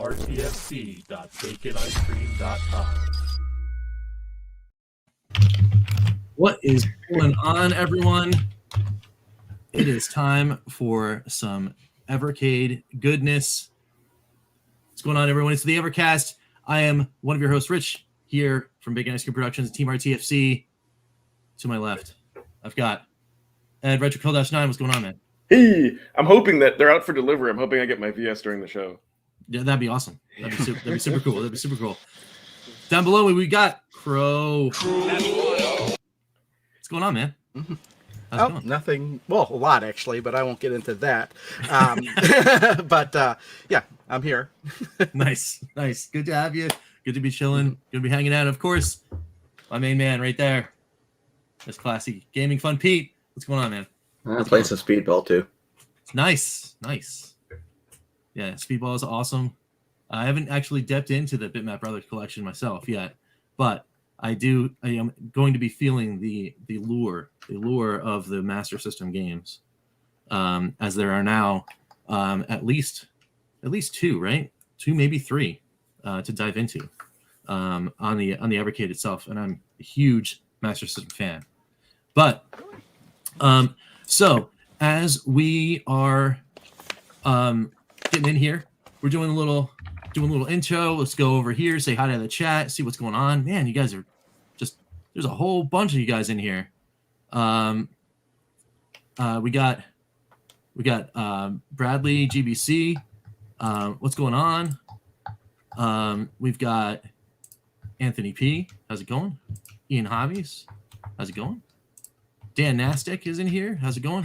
rtfc.baconicecream.com. What is going on, everyone? It is time for some Evercade goodness. What's going on, everyone? It's the Evercast. I am one of your hosts, Rich, here from Big Ice Cream Productions, Team RTFC. To my left, I've got Ed, Retro KillDashNine. What's going on, man? Hey, I'm hoping that they're out for delivery. I'm hoping I get my VS during the show. Yeah, that'd be awesome. That'd be super cool. That'd be super cool. Down below me, we got Crow. What's going on, man? How's it going? Nothing. Well, a lot actually, but I won't get into that. But yeah, I'm here. Nice. Good to have you. Good to be chilling. Good to be hanging out. Of course, my main man right there. That's classy gaming fun, Pete. What's going on, man? I'm playing some Speedball too. Nice. Yeah, Speedball is awesome. I haven't actually dipped into the Bitmap Brothers collection myself yet, but I am going to be feeling the lure of the Master System games, as there are now at least two, right? Two, maybe three, to dive into on the Evercade itself, and I'm a huge Master System fan. But so as we are getting in here, we're doing a little intro. Let's go over here, say hi to the chat, see what's going on. Man, you guys are just, there's a whole bunch of you guys in here. We got Bradley GBC. What's going on? We've got Anthony P. How's it going? Ian Hobbies. How's it going? Dan Nastic is in here. How's it going?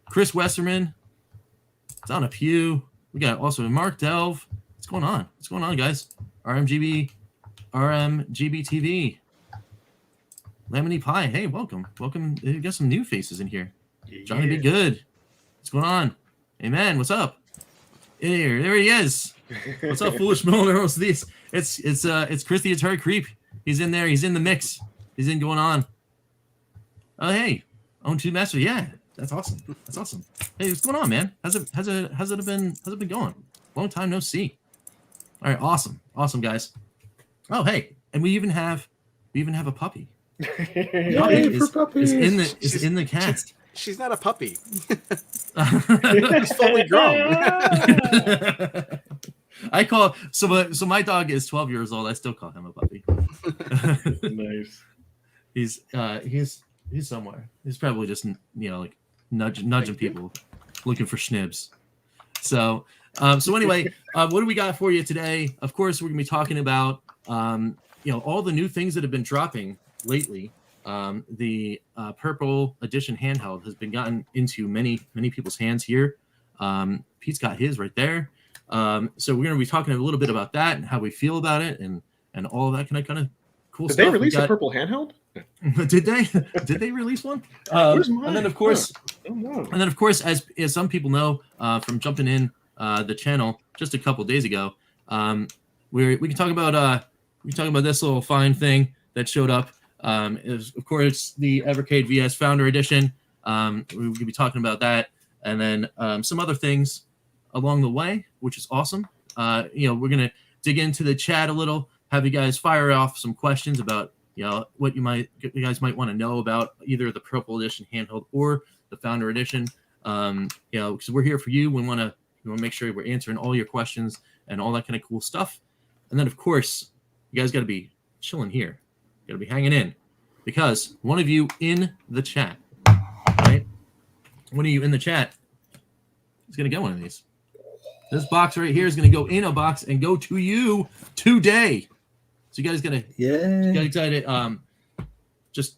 Chris Westerman. Donna Pugh. We got also Mark Delve. What's going on, guys? RMGB TV. Lemony Pie. Hey, welcome. We got some new faces in here. Yeah. Johnny Be Good. What's going on? Hey, man, what's up? There he is. What's up, Foolish Miller? What's this? It's Chris the Atari Creep. He's in there. He's in the mix. He's in going on. Oh, hey, Own 2 Master. Yeah, that's awesome. Hey, what's going on, man? How's it been going? Long time no see. All right, awesome, guys. Oh, hey, and we even have a puppy. Puppy is in the cast. She's not a puppy. She's fully grown. I call so my dog is 12 years old. I still call him a puppy. Nice. He's somewhere. He's probably just like nudging people, looking for schnibs. So anyway, what do we got for you today? Of course, we're gonna be talking about all the new things that have been dropping lately. The Purple Edition Handheld has been gotten into many people's hands here. Pete's got his right there. So we're gonna be talking a little bit about that and how we feel about it and all of that kind of cool stuff. Did they release a Purple Handheld? Did they release one? And then of course, as some people know from jumping in the channel just a couple days ago, we can talk about this little fine thing that showed up. Is of course the Evercade VS Founder Edition. We're going to be talking about that, and then some other things along the way, which is awesome. We're going to dig into the chat a little, have you guys fire off some questions about what you guys might want to know about either the Purple Edition Handheld or the Founder Edition. Because we're here for you. We want to make sure we're answering all your questions and all that kind of cool stuff. And then of course, you guys got to be chilling here. Got to be hanging in, because one of you in the chat, right? One of you in the chat is going to get one of these. This box right here is going to go in a box and go to you today. So you guys got to get excited. Just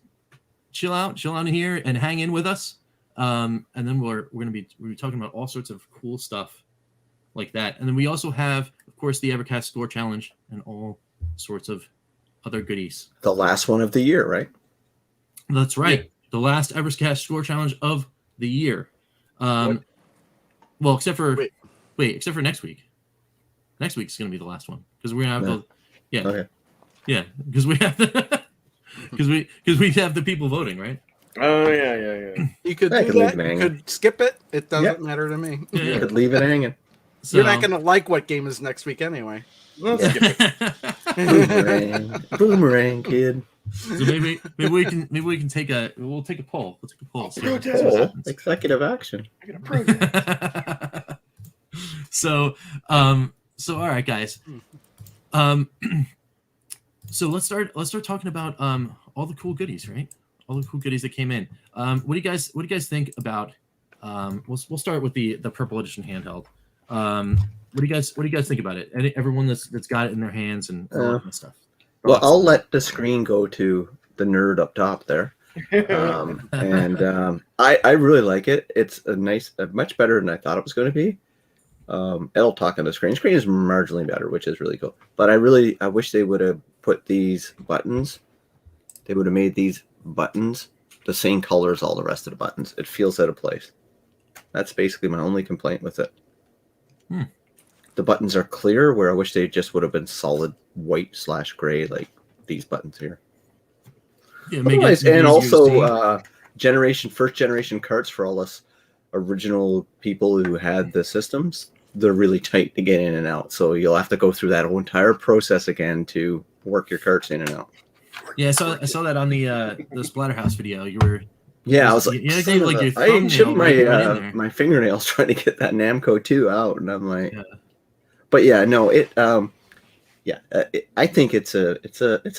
chill out in here and hang in with us. And then we're going to be talking about all sorts of cool stuff like that. And then we also have, of course, the Evercast Score Challenge and all sorts of other goodies. The last one of the year, right? That's right. Yeah. The last Evercast Score Challenge of the year. Well, except for next week. Next week's going to be the last one because we're going to have Okay. Yeah, because we have we have the people voting, right? Oh yeah. You could I do could leave that. it You hanging. could skip it. It doesn't Yep. matter to me. You could leave it hanging. So, You're not going to like what game is next week anyway. Let's skip it. Boomerang, kid. So maybe we can take a poll. We'll take a poll. See what happens. Executive action. I got a protest. So all right, guys. So let's start talking about all the cool goodies, right? All the cool goodies that came in. What do you guys think about? We'll start with the Purple Edition handheld. What do you guys think about it? Everyone that's got it in their hands and all that kind of stuff. Well, I'll let the screen go to the nerd up top there. I really like it. It's much better than I thought it was going to be. It'll talk on the screen. Screen is marginally better, which is really cool. But I wish they would have put these buttons. They would have made these buttons the same color as all the rest of the buttons. It feels out of place. That's basically my only complaint with it. The buttons are clear, where I wish they just would have been solid white/gray like these buttons here. Yeah, And also first generation carts for all us original people who had the systems. They're really tight to get in and out, so you'll have to go through that whole entire process again to work your carts in and out. Yeah, I saw that on the Splatterhouse video. You were I was like, I chipped my fingernails trying to get that Namco 2 out, and I'm like, but yeah, no, I think it's a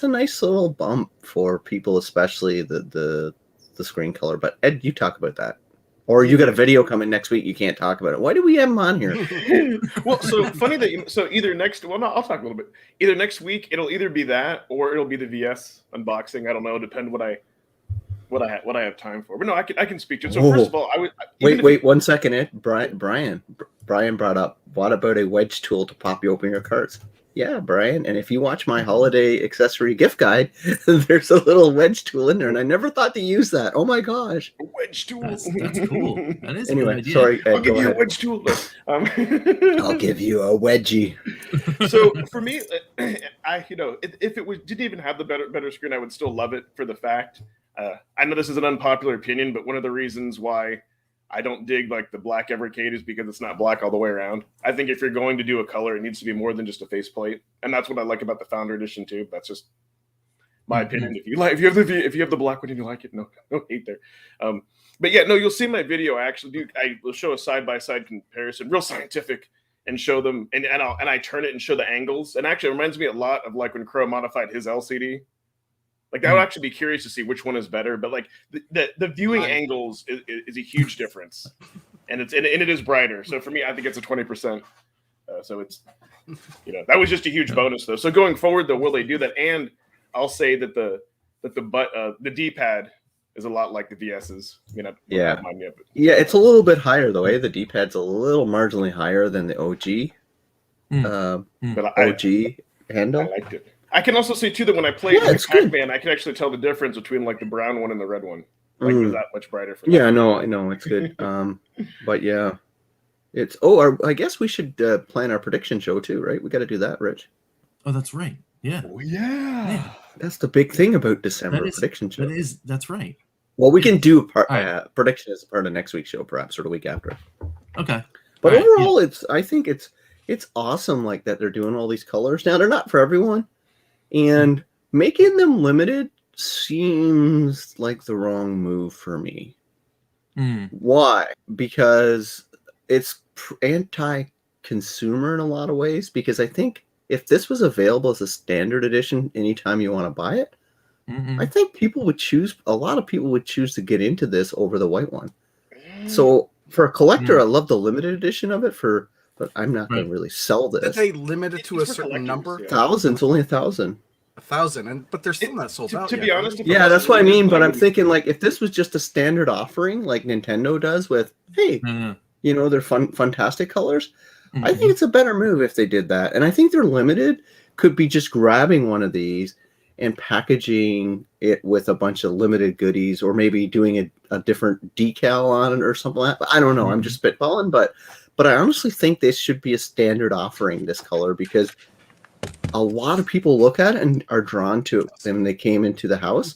nice little bump for people, especially the screen color. But Ed, you talk about that. Or you got a video coming next week. You can't talk about it. Why do we have him on here? Well, so funny that either next. Well, no, I'll talk a little bit. Either next week it'll either be that or it'll be the VS unboxing. I don't know. Depend what I have time for. But no, I can speak to it. So first of all, wait 1 second, Ed. Brian brought up, what about a wedge tool to pop you open your carts? Yeah, Brian. And if you watch my holiday accessory gift guide, there's a little wedge tool in there, and I never thought to use that. Oh my gosh, a wedge tool. That's cool. That is anyway. a good idea. Sorry, Ed, I'll give you a wedge tool. I'll give you a wedgie. So for me, if it didn't even have the better screen, I would still love it for the fact. I know this is an unpopular opinion, but one of the reasons why I don't dig like the black Evercade is because it's not black all the way around. I think if you're going to do a color, it needs to be more than just a faceplate, and that's what I like about the Founder Edition too. That's just my opinion. If you have the black one and you like it, no hate there. But yeah, no, you'll see my video. I will show a side by side comparison, real scientific, and show them, and I turn it and show the angles. And actually, it reminds me a lot of like when Crow modified his LCD. Like I would actually be curious to see which one is better, but like the viewing angles is a huge difference, and it is brighter. So for me, I think it's a 20%. So it's that was just a huge bonus though. So going forward though, will they do that? And I'll say that the D-pad is a lot like the VS's. Yeah, it's a little bit higher though. The D-pad's a little marginally higher than the OG. But OG handle. I liked it. I can also say too that when I played Pac-Man, I can actually tell the difference between like the brown one and the red one. Like it was that much brighter for me. Yeah, I know it's good. But yeah, it's I guess we should plan our prediction show too, right? We got to do that, Rich. Oh, that's right. Yeah. Oh, yeah. That's the big thing about December prediction show. That's right. Well, we can do prediction as a part of next week's show, perhaps, or the week after. Okay. But overall, I think it's awesome, like that they're doing all these colors. Now they're not for everyone. And making them limited seems like the wrong move for me. Why? Because it's anti-consumer in a lot of ways. Because I think if this was available as a standard edition anytime you want to buy it, I think a lot of people would choose to get into this over the white one. So for a collector, I love the limited edition of it but I'm not going to really sell this. Did they limit it to a certain number? Yeah. Thousands, only 1,000. 1,000, but they're still not sold out. To be honest, yeah, that's what I mean. But I'm thinking, like, if this was just a standard offering, like Nintendo does, with they're fantastic colors. I think it's a better move if they did that. And I think they're limited. Could be just grabbing one of these and packaging it with a bunch of limited goodies, or maybe doing a different decal on it or something like that. But I don't know. I'm just spitballing, but I honestly think this should be a standard offering, this color, because a lot of people look at it and are drawn to it when they came into the house,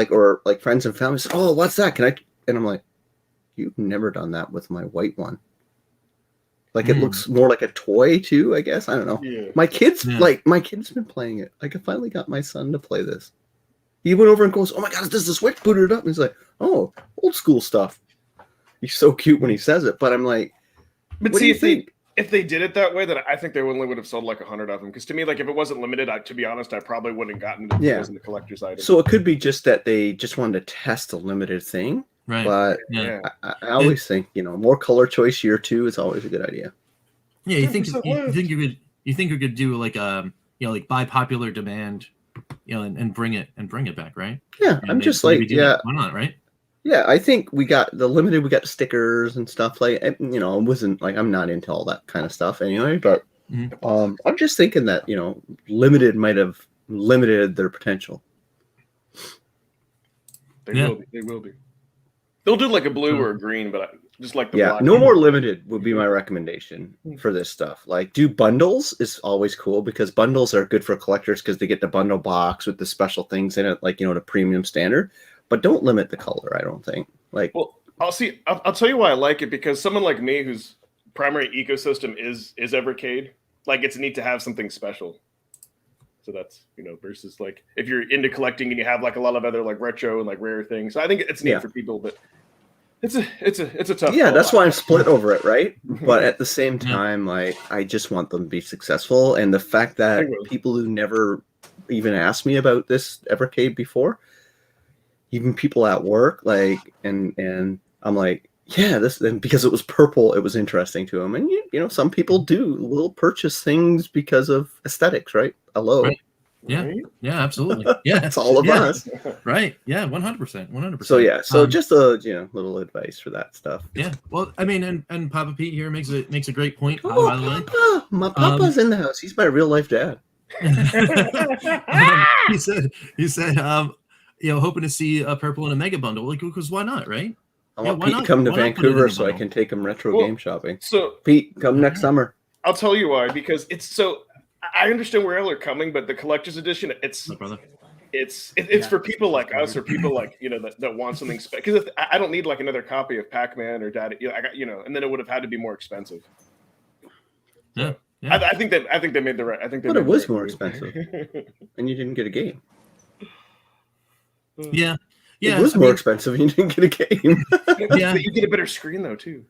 or friends and family say, "Oh, what's that? Can I?" And I'm like, "You've never done that with my white one." Like it looks more like a toy too, I guess. I don't know. Yeah. My kid's been playing it. Like I finally got my son to play this. He went over and goes, "Oh my God, does the Switch booted up?" And he's like, "Oh, old school stuff." He's so cute when he says it, but I'm like, but what see, do you think? If they did it that way, then I think they only would have sold like 100 of them. Because to me, like if it wasn't limited, to be honest, I probably wouldn't have gotten it if it wasn't a collector's item. So it could be just that they just wanted to test a limited thing. Right. But I always think, more color choice year 2 is always a good idea. Yeah, you think you could do like like by popular demand, and bring it back, right? Yeah, I'm just like, why not, right? Yeah, I think we got the limited. We got stickers and stuff like. It wasn't like I'm not into all that kind of stuff anyway. But I'm just thinking that limited might have limited their potential. They will be. They'll do like a blue or a green, but just like the black. No more limited would be my recommendation for this stuff. Like, do bundles is always cool because bundles are good for collectors because they get the bundle box with the special things in it, like the premium standard. But don't limit the color. I don't think. Well, I'll tell you why I like it because someone like me whose primary ecosystem is Evercade, like it's neat to have something special. So that's versus like if you're into collecting and you have like a lot of other like retro and like rare things. So I think it's neat for people, but it's a tough. Yeah, that's why I'm split over it, right? But at the same time, like I just want them to be successful, and the fact that people who never even asked me about this Evercade before, even people at work, like, and I'm like, yeah, and because it was purple, it was interesting to them, and some people will purchase things because of aesthetics, right? Hello. Right. Yeah. Right? Yeah, absolutely. Yeah. It's all of us. Right. Yeah, 100%. So just a little advice for that stuff. Yeah. Well, I mean, and Papa Pete here makes a great point. Oh, by the way. Papa! My Papa's in the house. He's my real life dad. He said, hoping to see a purple in a mega bundle. Like, because why not, right? I want Pete to come to Vancouver so I can take him retro game shopping. So Pete, come next summer. I'll tell you why, because it's so. I understand where y'all are coming, but the collector's edition, it's for people like us or people like that want something special. Because I don't need like another copy of Pac-Man or Daddy. And then it would have had to be more expensive. Yeah. I think they made the right. I think they. But it was more expensive, and you didn't get a game. Yeah. It was more expensive, and you didn't get a game. But you get a better screen though too.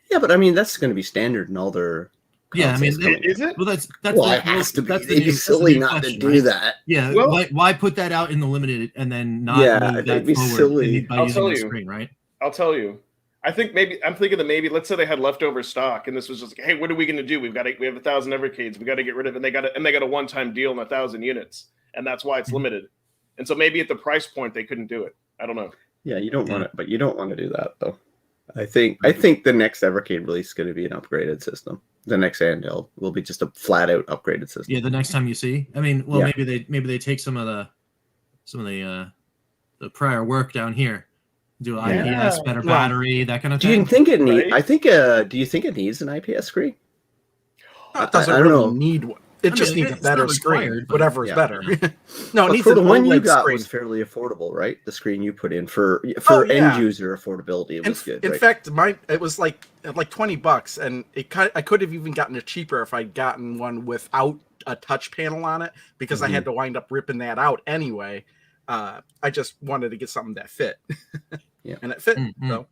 Yeah, but I mean that's going to be standard in all their. Yeah, I mean, is it? Well, that's it has to be. It'd be silly not to do that. Yeah, well, why put that out in the limited and then not move that it'd be forward silly. by using the screen, right? I'll tell you. I'm thinking that maybe let's say they had leftover stock and this was just like, hey, what are we going to do? We have 1,000 Evercades. We got to get rid of it. And they got a one-time deal on 1,000 units, and that's why it's limited. And so maybe at the price point they couldn't do it. I don't know. Yeah, you don't want it, but you don't want to do that though. I think the next Evercade release is going to be an upgraded system. The next handheld will be just a flat out upgraded system. Yeah, the next time you see. I mean, well, maybe they take some of the prior work down here, do IPS, better battery, that kind of thing. Do you think it needs? I think. Do you think it needs an IPS screen? It doesn't really need one. It just needs a better screen. Whatever is better. No, it needs the one you OLED got screen. Was fairly affordable, right? The screen you put in for end user affordability, it was good. In fact, it was like $20, and I could have even gotten it cheaper if I'd gotten one without a touch panel on it, because I had to wind up ripping that out anyway. I just wanted to get something that fit, and it fit. So.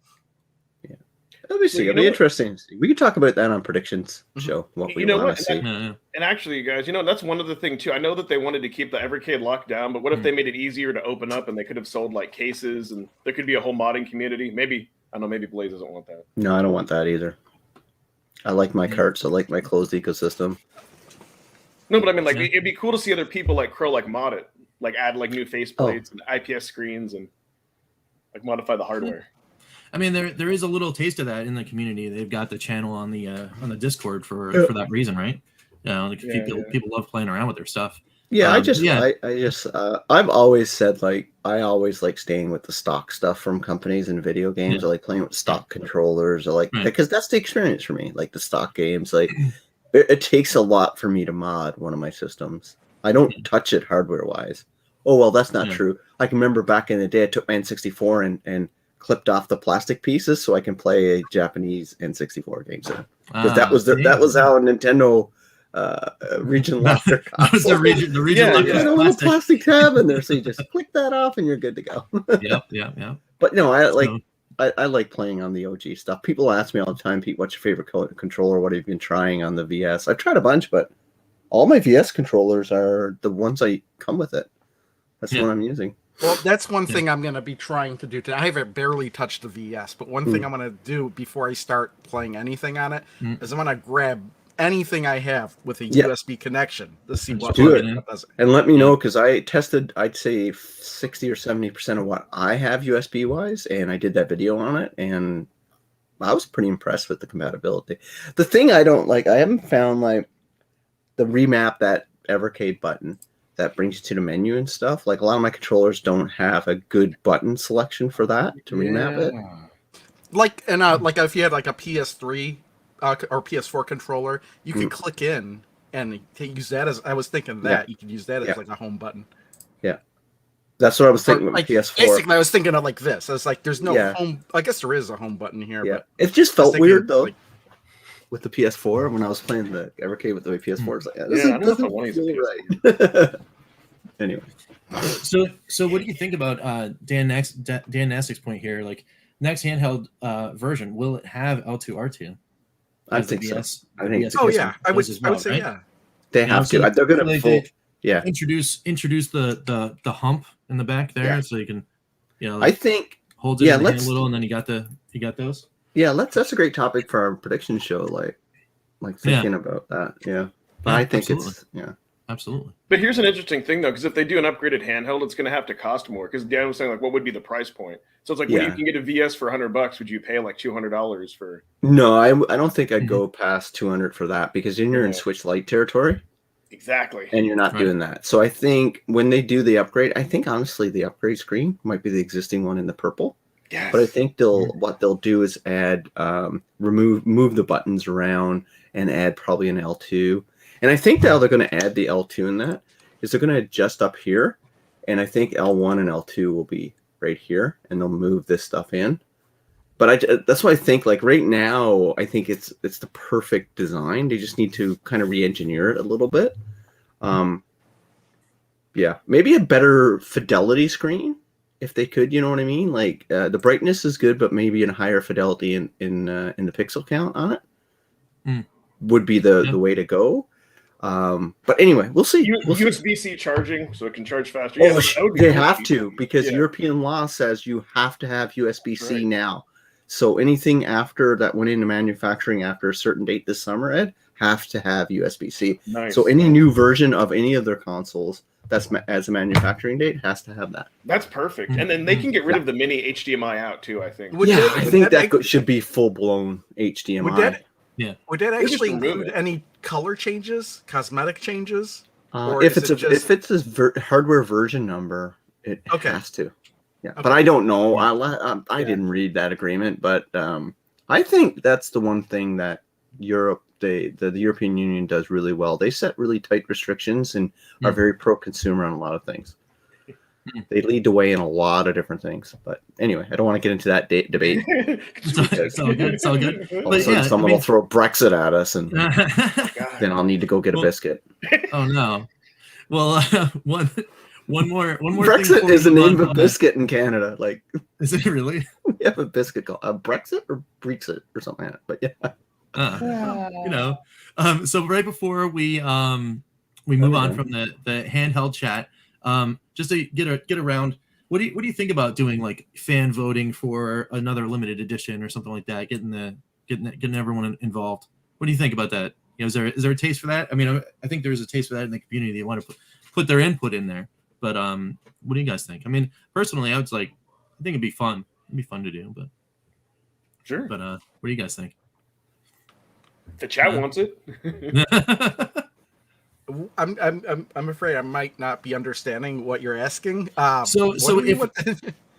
Let me see. It'll be interesting. We can talk about that on predictions show. What we want to see. And actually, you guys, that's one other thing too. I know that they wanted to keep the Evercade locked down, but what if they made it easier to open up and they could have sold like cases and there could be a whole modding community? Maybe Blaze doesn't want that. No, I don't want that either. I like my carts. I like my closed ecosystem. No, but I mean, like it'd be cool to see other people like Crow mod it, like add like new faceplates and IPS screens and like modify the hardware. I mean, there is a little taste of that in the community. They've got the channel on the Discord for that reason, right? People love playing around with their stuff. Yeah, I've always said I always like staying with the stock stuff from companies and video games. I like playing with stock controllers. I like because that's the experience for me. Like the stock games, It takes a lot for me to mod one of my systems. I don't touch it hardware-wise. Oh, well, that's not true. I can remember back in the day, I took my N64 and clipped off the plastic pieces so I can play a Japanese N64 game. Because that was how Nintendo region locked their console. That was the region locked there's a little plastic tab in there, so you just click that off and you're good to go. Yep. But no, I like playing on the OG stuff. People ask me all the time, Pete, what's your favorite controller? What have you been trying on the VS? I've tried a bunch, but all my VS controllers are the ones I come with it. That's the one I'm using. Well, that's one thing I'm going to be trying to do today. I haven't barely touched the VS, but one thing I'm going to do before I start playing anything on it is I'm going to grab anything I have with a USB connection to see what does it. And let me know, because I tested, I'd say 60 or 70% of what I have USB wise, and I did that video on it, and I was pretty impressed with the compatibility. The thing I don't like, I haven't found like the remap, that Evercade button that brings you to the menu and stuff. Like a lot of my controllers don't have a good button selection for that to remap it. Like if you had like a PS3 or PS4 controller, you could click in and use that as, I was thinking that you could use that as like a home button. Yeah. That's what I was thinking with like, PS4. Basically, I was thinking of like this. I was like, there's no home. I guess there is a home button here. Yeah. But it just felt weird though. Like, with the PS4, when I was playing the Evercade with the PS4, it's like, this doesn't feel right. Anyway. So what do you think about Dan Nassik's point here? Like, next handheld version, will it have L2R2? I think so. I think. Oh yeah, I would say yeah. They have to. They're gonna introduce the hump in the back there, so you can, I think hold it in the hand a little, and then you got those. Yeah, that's a great topic for our prediction show. Like thinking about that. Yeah, but I think it's absolutely. But here's an interesting thing, though, because if they do an upgraded handheld, it's going to have to cost more. Because Dan was saying, like, what would be the price point? So it's like, when you can get a VS for $100, would you pay like $200 for? No, I don't think I'd go past $200 for that, because then you're in Switch Lite territory. Exactly. And you're not doing that. So I think when they do the upgrade, I think honestly the upgrade screen might be the existing one in the purple. Yes. But I think what they'll do is add move the buttons around and add probably an L2. And I think now they're going to add the L2 in that, is they're going to adjust up here. And I think L1 and L2 will be right here, and they'll move this stuff in. But that's what I think. Like right now, I think it's the perfect design. They just need to kind of re-engineer it a little bit. Maybe a better fidelity screen if they could. You know what I mean? Like the brightness is good, but maybe a higher fidelity in the pixel count on it would be the way to go. But anyway, we'll see. USB-C charging, so it can charge faster. They have to, because European law says you have to have USB-C now. So anything after that went into manufacturing after a certain date this summer, Ed, have to have USB-C. Nice. So any new version of any of their consoles that's as a manufacturing date has to have that. That's perfect. And then they can get rid of the mini HDMI out too, I think. I think that should be full-blown HDMI. Would that actually include any color changes, cosmetic changes? If it's a hardware version number, it has to. Yeah, but I don't know. I didn't read that agreement, but I think that's the one thing that Europe, the European Union does really well. They set really tight restrictions and are very pro-consumer on a lot of things. They lead the way in a lot of different things. But anyway, I don't want to get into that debate. It's all good. It's all good. All of a sudden, someone will throw Brexit at us, and then I'll need to go get a biscuit. Oh no! Well, one more. Brexit is the name of a biscuit in Canada. Like, is it really? We have a biscuit called Brexit or Brexit or something like that. But so right before we move on from the handheld chat, just to get around, what do you think about doing like fan voting for another limited edition or something like that? Getting everyone involved. What do you think about that? Is there a taste for that? I mean, I think there's a taste for that in the community. They want to put their input in there. But what do you guys think? I mean, personally, I think it'd be fun. It'd be fun to do. But sure. But what do you guys think? The chat wants it. I'm afraid I might not be understanding what you're asking.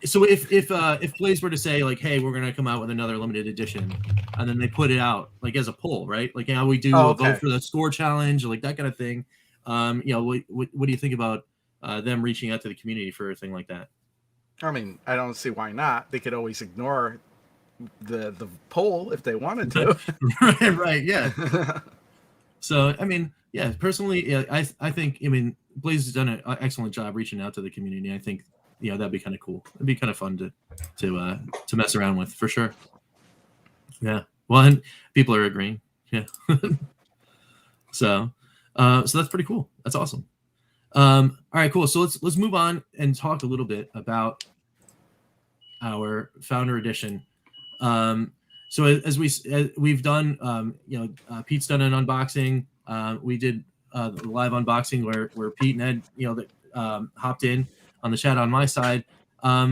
So if Blaze were to say like, hey, we're gonna come out with another limited edition, and then they put it out like as a poll, right? Like how we do a vote for the score challenge, or like that kind of thing. What do you think about them reaching out to the community for a thing like that? I mean, I don't see why not. They could always ignore the poll if they wanted to. right, yeah. So I mean, yeah, personally, yeah, I think Blaze has done an excellent job reaching out to the community. I think that'd be kind of cool. It'd be kind of fun to mess around with for sure. Yeah. Well, and people are agreeing. Yeah. So that's pretty cool. That's awesome. All right, cool. So let's move on and talk a little bit about our Founder Edition. So as we've done, Pete's done an unboxing. We did the live unboxing where Pete and Ed, hopped in on the chat on my side. How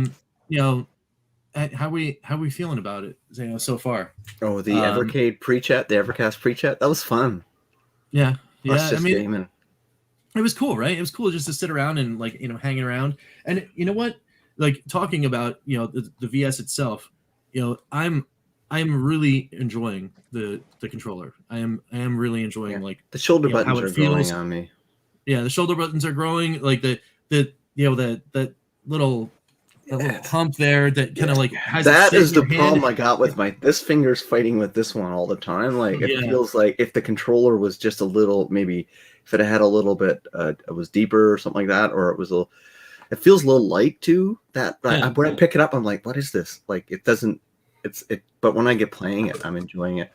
we feeling about it, so far? Oh, the Evercade pre-chat, the Evercast pre-chat, that was fun. Yeah. Gaming. It was cool, right? It was cool just to sit around and hanging around. And you know what? Like talking about the VS itself, I'm really enjoying the controller. I am really enjoying like the shoulder buttons are growing on me. Yeah, the shoulder buttons are growing. Like the little hump there that kind of like has that is the problem I got with this finger's fighting with this one all the time. Like it feels like if the controller was just a little, maybe if it had a little bit, it was deeper or something like that, or it feels a little light too. That when I pick it up, I'm like, what is this? Like it doesn't. But when I get playing it, I'm enjoying it.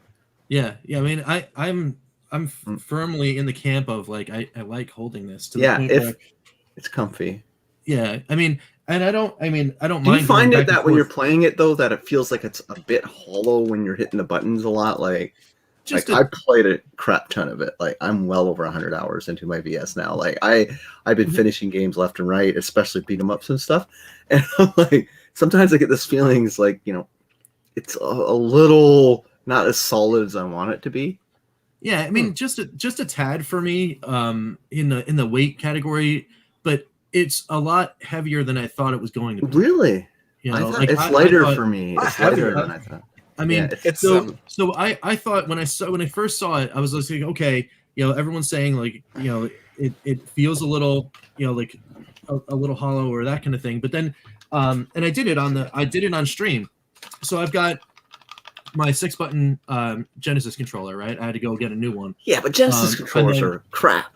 Yeah. I mean, I'm firmly in the camp of like I like holding this. To the point where it's comfy. Yeah, I mean, and I don't mind. Do you find it that when you're playing it though, that it feels like it's a bit hollow when you're hitting the buttons a lot? I played a crap ton of it. Like I'm well over 100 hours into my VS now. Like I've been finishing games left and right, especially beat 'em ups and stuff. And I'm like, sometimes I get this feeling, it's like it's a little not as solid as I want it to be. Yeah, I mean, just a tad for me in the weight category, but it's a lot heavier than I thought it was going to be. Really? I thought it's lighter for me. It's lighter than I thought. I mean, so I thought when I first saw it, I was like, okay, everyone's saying like, it feels a little, like a little hollow or that kind of thing. But then, and I did it on stream. So I've got my 6-button Genesis controller, right? I had to go get a new one. Yeah, but Genesis controllers are crap.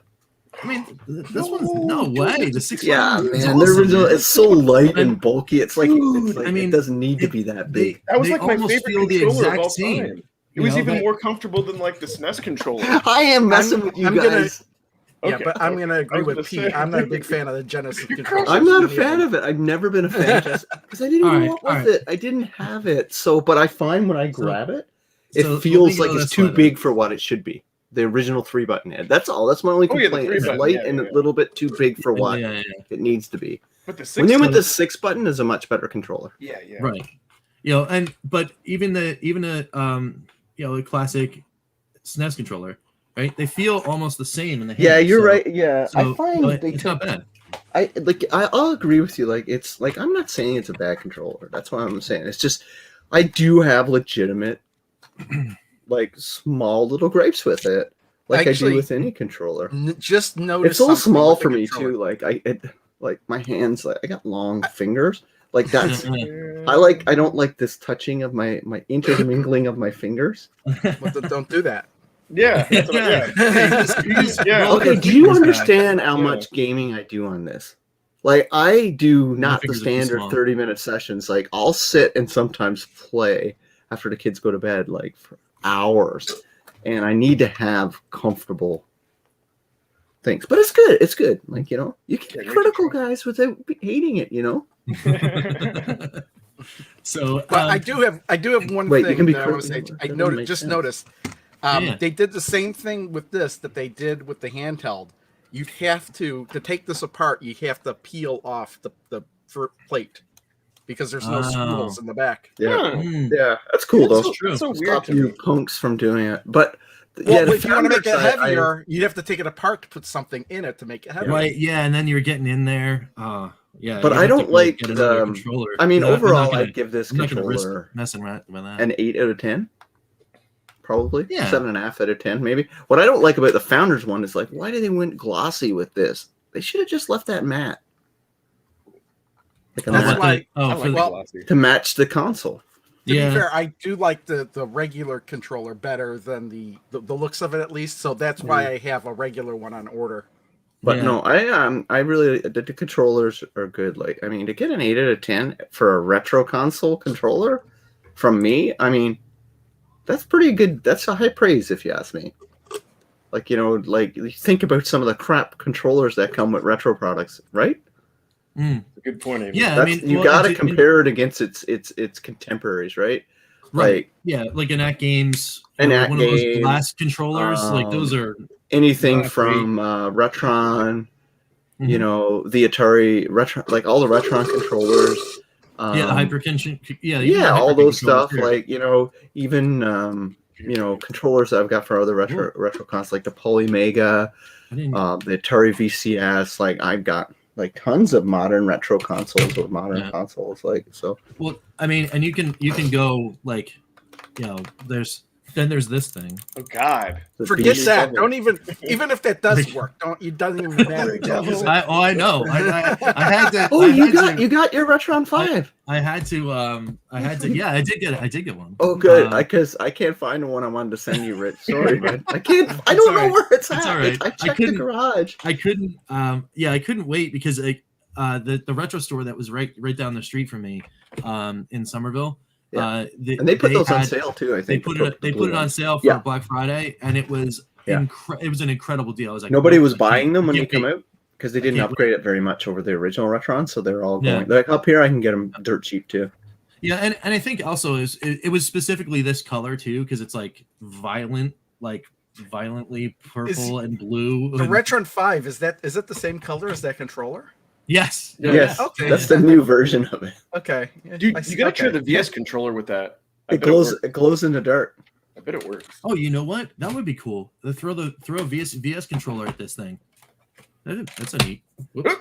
I mean, this one's no way. The 6-button, man, awesome, the original it's so light and bulky. It's like, I mean, it doesn't need to be that big. That was like my favorite controller of all time. It was even more comfortable than like the SNES controller. I am messing with you guys. Yeah, but I'm going to agree with Pete. I'm not a big fan of the Genesis controller. I'm not a fan of it. I've never been a fan because I didn't know what was it. I didn't have it. So, but I find when I grab it, it feels like it's too big for what it should be. The original 3-button head. That's all. That's my only complaint. It's light and a little bit too big for what it needs to be. But the 6 when they went the 6-button is a much better controller. Yeah. Right. But even the classic SNES controller, right? They feel almost the same in the hand. Yeah, you're right. Yeah, so, I find it's not bad. I'll agree with you. Like it's like I'm not saying it's a bad controller. That's what I'm saying. It's just I do have legitimate like small little gripes with it, like I do with any controller. Just notice it's a little small for me too. Like like my hands. Like I got long fingers. Like that's I don't like this touching of my intermingling of my fingers. But don't do that. Yeah. Okay, do you understand how much gaming I do on this? Like, I do not the standard 30-minute sessions. Like, I'll sit and sometimes play after the kids go to bed, like, for hours. And I need to have comfortable things. But it's good. It's good. Like, you can be critical, guys, without hating it, So, I do have one thing that I want to say. I noticed. They did the same thing with this that they did with the handheld. You'd have to take this apart. You have to peel off the plate because there's no spools in the back. Yeah, that's cool though. That's so weird. Stop you punks from doing it. But if you want to make it heavier, you'd have to take it apart to put something in it to make it heavier. Right? Yeah, and then you're getting in there. Yeah, But you'd I have to don't go like get another the. controller. I mean, I'm not overall, gonna- I'd give this I'm not gonna risk controller messing with that. an 8 out of 10. Probably Yeah. 7.5 out of 10, maybe. What I don't like about the Founders one is like, why did they went glossy with this? They should have just left that matte. Like a That's matte why- I for like the- the glossy. to match the console. To Yeah. be fair, I do like the regular controller better than the looks of it, at least. So that's why I have a regular one on order. But Yeah. no, I really the controllers are good. Like, I mean, to get an 8 out of 10 for a retro console controller from me, I mean, that's pretty good. That's a high praise if you ask me. Like, you know, like you think about some of the crap controllers that come with retro products, right? Mm. Good point. Amy. Yeah, I That's, mean, you well, got to and- compare it against its contemporaries, right? right. Like Yeah, like an Games, An or At one of those Games, glass controllers. Like those are anything Not from Retron, you Mhm. know, the Atari Retron, like all the Retron controllers. yeah, the hypertension. Yeah, even Yeah, the all Hyperkin those controllers stuff. here. Like, you know, even you know, controllers that I've got for other retro consoles, like the Polymega, I didn't. the Atari VCS. Like, I've got like tons of modern retro consoles with modern consoles. Like, so. Well, I mean, and you can go like, you know, there's this thing. Oh God. the Forget VCS. that. Don't even if that does work. It doesn't even matter. Don't use it. I know. I had to. Oh, I you had got to, you got your Retron 5. I had to. Yeah, I did get it. I did get one. Oh, good. Because I can't find the one I wanted to send you, Rich. Sorry, man. I can't. I don't know where it's at. It's all right. I checked the couldn't- garage. I couldn't. Yeah, I couldn't wait because the retro store that was right down the street from me, in Somerville. Yeah. And they put those on had- sale too. I They think put the it. They blue put it on ones. sale for Yeah. Black Friday, and it was Yeah. it was an incredible deal. I was like, Nobody "Oh, was I buying can't- them when I they can't come wait." out because they didn't can't upgrade it very much over the original Retron. So they're all Yeah. going. They're like, up here, I can get them dirt cheap too. Yeah, and I think also it was specifically this color too because it's like violently purple and blue. The and- Retron 5 is it the same color as that controller? Yes. Yes, Okay. that's the new version of it. Okay. Dude, I you see- gotta okay. try the VS controller with that. I It bet glows. works. It glows in the dark. I bet it works. Oh, you know what? That would be cool. Throw a VS controller at this thing. That's a neat. Whoops.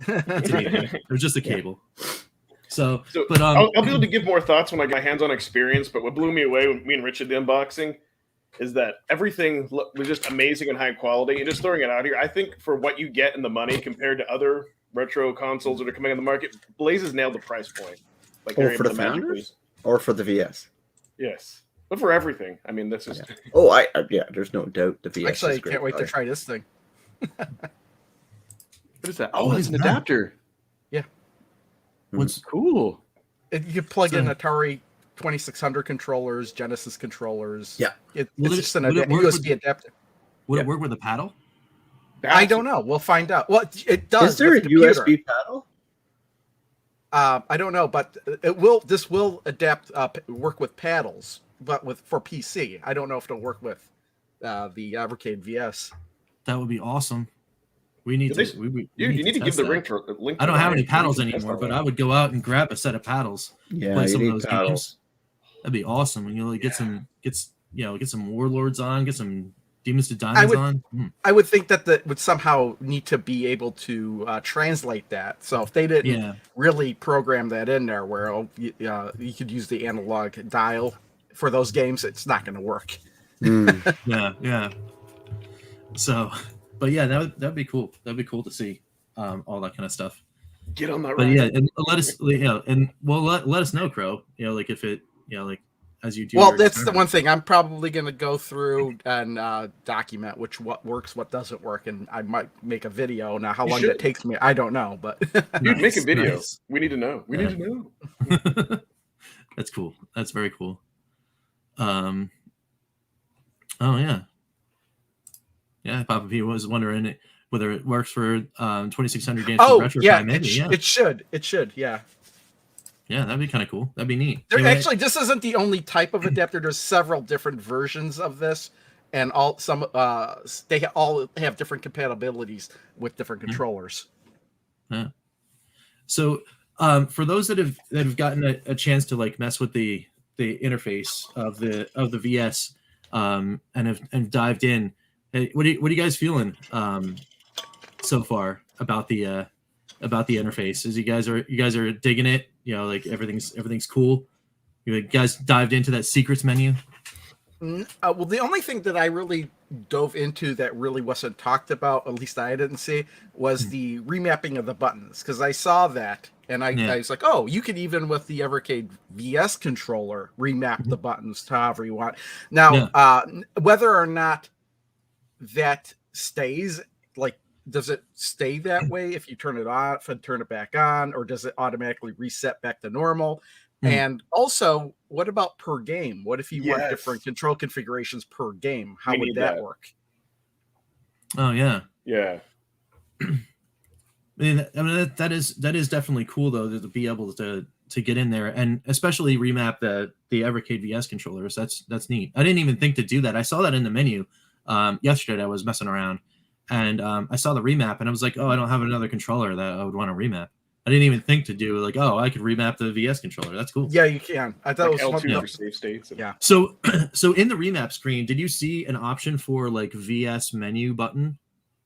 That's a neat thing. There's just a cable. So, So, but I'll be able to give more thoughts when I get my hands-on experience. But what blew me away when me and Rich did the unboxing is that everything was just amazing and high quality. And just throwing it out here, I think for what you get in the money compared to other retro consoles that are coming on the market, Blaze has nailed the price point. Like Oh, they're for able the to magically- Founders or for the VS. Yes, but for everything. I mean, this is Oh, yeah. There's no doubt the VS. Actually, is I great. can't wait to try this thing. what is that? Oh, it's an adapter. what's Cool. You can plug in So- Atari 2600 controllers, Genesis controllers. Yeah. It's Will it- just an will it work USB with- adapter. would Yeah. it work with a paddle? I don't know. We'll find out. Well, it does. Is there a with the computer. USB paddle? I don't know, but it will. This will adapt, work with paddles, but for PC. I don't know if it'll work with the Evercade VS. That would be awesome. We need Dude, to. We Dude, you need to give test the that. link. I don't have any paddles so we can test anymore, that but I one. would go out and grab a set of paddles. Yeah, Play you some of need those paddles. games. That'd be awesome. And you'll get some warlords on, get some demons to diamonds would- on. I would think that would somehow need to be able to translate that. So if they didn't Yeah. really program that in there, where you could use the analog dial for those games, it's not going to work. Mm. Yeah. So, but yeah, that'd be cool. That'd be cool to see all that kind of stuff. Get on that. But ride. yeah, and let us, and let us know, Crow. Like if it, like as you do. Well, your that's the experiment. one thing I'm probably going to go through and document what works, what doesn't work, and I might make a video. Now, how You long should. that takes me, I don't know, but Dude, make a Nice, video. nice. We need to know. We Yeah. need to know. That's cool. That's very cool. Oh yeah, Papa P was wondering whether it works for 2600 games. oh retro yeah, time. Maybe, it should, yeah. Yeah, that'd be kind of cool. That'd be neat. There, Anyway, actually, this isn't the only type of adapter. There's several different versions of this, and they all have different compatibilities with different controllers. so for those that have gotten a chance to like mess with the interface of the VS and have dived in, hey, what are you guys feeling so far about the about the interface? Is you guys are digging it? You know, like everything's cool. You guys dived into that secrets menu? Well, the only thing that I really dove into that really wasn't talked about, at least I didn't see, was the remapping of the buttons. Because I saw that, and I was like, oh, you could even with the Evercade VS controller remap the buttons to however you want. Now, whether or not that stays, like, does it stay that way if you turn it off and turn it back on, or does it automatically reset back to normal? And also, what about per game? What if you want different control configurations per game? How would that work? Oh yeah. Yeah. I mean, that is definitely cool though, to be able to get in there and especially remap the Evercade VS controllers. That's neat. I didn't even think to do that. I saw that in the menu yesterday. I was messing around and I saw the remap and I was like, oh, I don't have another controller that I would want to remap. I didn't even think to do like, oh, I could remap the VS controller. That's cool. Yeah, you can. I thought like it was L2 fun. for save states. Yeah. So in the remap screen, did you see an option for like VS menu button?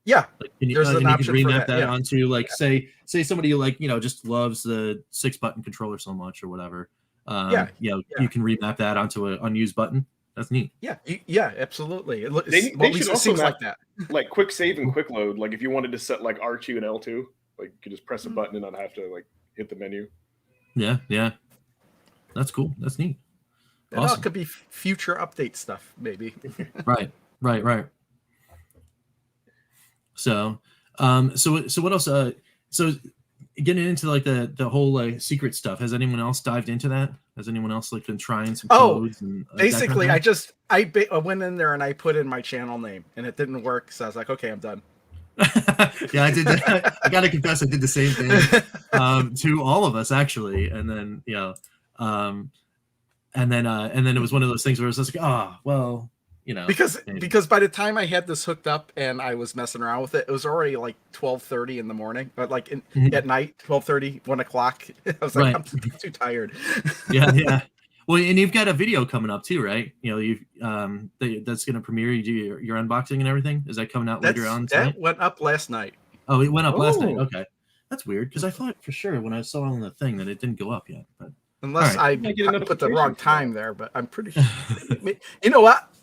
Yeah. Like, there's an option you could remap for that onto like say somebody like just loves the 6-button controller so much or whatever. You can remap that onto an unused button. That's neat. Yeah, absolutely. They should also seems like that. Like quick save and quick load. Like if you wanted to set like R2 and L2, like you could just press a button and not have to like hit the menu. Yeah. That's cool. That's neat. That all could be future update stuff, maybe. Right. So what else? So getting into like the whole secret stuff. Has anyone else dived into that? Has anyone else like been trying some codes? And basically, I went in there and I put in my channel name and it didn't work. So I was like, okay, I'm done. Yeah, I did. I gotta confess, I did the same thing to all of us actually, and then and then it was one of those things where it was just like, oh well, because by the time I had this hooked up and I was messing around with it, it was already like 12:30 in the morning, but like at night, 12:30, 1 o'clock. I was like, I'm too tired. Yeah. Well, and you've got a video coming up too, right? That's going to premiere. You do your unboxing and everything. Is that coming out later on tonight? That went up last night. Oh, it went up last night. Okay, that's weird because I thought for sure when I saw on the thing that it didn't go up yet. But unless I put the wrong time there, but I'm pretty sure. You know what?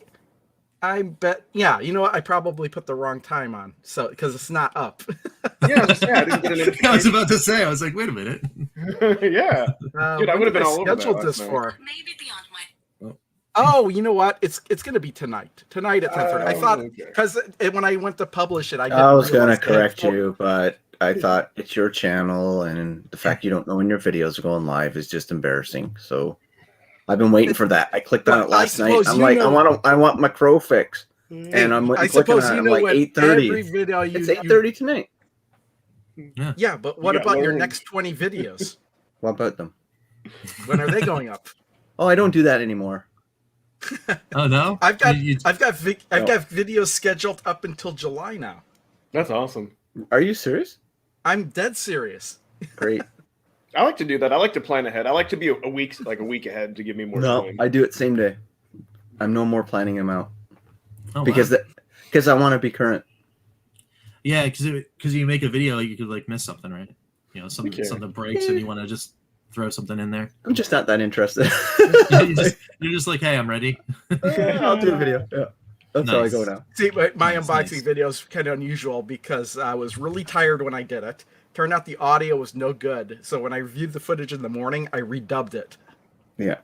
I bet. Yeah, you know what? I probably put the wrong time on, so because it's not up. I didn't get an I was about to say. I was like, wait a minute. Yeah, dude, I would have been all over scheduled that this last for. night. Maybe beyond my. Oh, you know what? It's going to be tonight. Tonight at 10:30. I thought because when I went to publish it, I was going to correct you, but I thought it's your channel, and the fact you don't know when your videos are going live is just embarrassing. So I've been waiting for that. I clicked on it last night. I'm like, I want my crow fix, and I'm clicking on it. I'm like 8:30. It's 8:30 tonight. Yeah, but what about your next 20 videos? What about them? When are they going up? Oh, I don't do that anymore. Oh no! I've got videos scheduled up until July now. That's awesome. Are you serious? I'm dead serious. Great. I like to do that. I like to plan ahead. I like to be a week ahead to give me more time. I do it same day. I'm no more planning them out because I want to be current. Yeah, because you make a video, you could like miss something, right? Something breaks and you want to just throw something in there. I'm just not that interested. You're just like, hey, I'm ready. I'll do a video. Yeah. That's how I go now. See, my unboxing video is kind of unusual because I was really tired when I did it. Turned out the audio was no good. So when I reviewed the footage in the morning, I redubbed it. Yeah.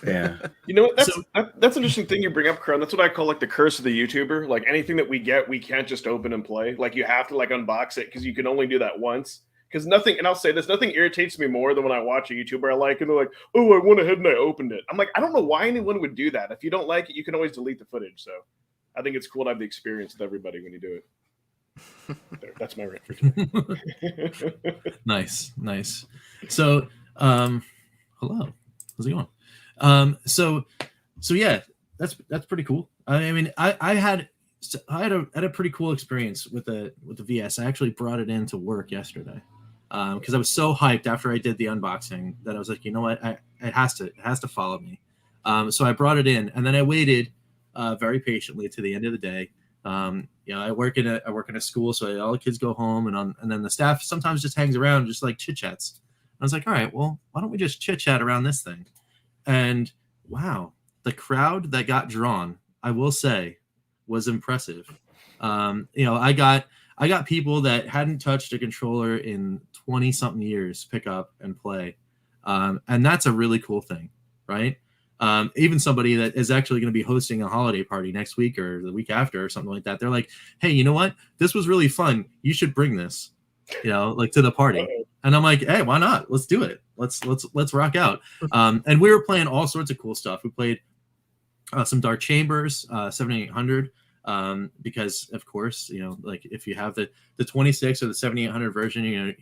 Yeah. You know what? That's an interesting thing you bring up, Crown. That's what I call like the curse of the YouTuber. Like anything that we get, we can't just open and play. Like you have to like unbox it because you can only do that once. Because nothing, and I'll say this, nothing irritates me more than when I watch a YouTuber I like and they're like, oh, I went ahead and I opened it. I'm like, I don't know why anyone would do that. If you don't like it, you can always delete the footage. So I think it's cool to have the experience with everybody when you do it. There, that's my rant for today. Nice. So, hello. How's it going? So yeah, that's pretty cool. I mean, I had a pretty cool experience with the VS. I actually brought it into work yesterday because I was so hyped after I did the unboxing that I was like, you know what, it has to follow me. So I brought it in, and then I waited very patiently to the end of the day I work in a school, so all the kids go home, and then the staff sometimes just hangs around, just like chit chats. I was like, all right, well, why don't we just chit chat around this thing? And wow, the crowd that got drawn, I will say, was impressive. I got people that hadn't touched a controller in 20 something years pick up and play, and that's a really cool thing, right? Even somebody that is actually going to be hosting a holiday party next week or the week after or something like that, they're like, hey, you know what? This was really fun. You should bring this, like to the party. And I'm like, hey, why not? Let's do it. Let's rock out. And we were playing all sorts of cool stuff. We played some Dark Chambers, 7800, because of course, like if you have the 26 or the 7800 version,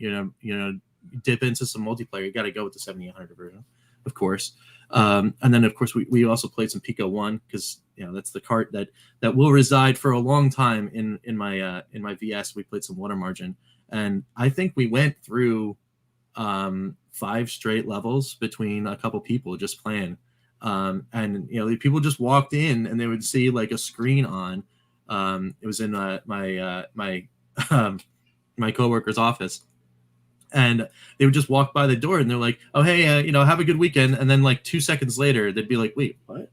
dip into some multiplayer, you got to go with the 7800 version, of course. And then of course we also played some Pico 1 because that's the cart that will reside for a long time in my VS. We played some Water Margin, and I think we went through 5 straight levels between a couple people just playing. And people just walked in and they would see like a screen on. It was in my coworker's office, and they would just walk by the door and they're like, oh, hey, have a good weekend. And then like 2 seconds later, they'd be like, wait, what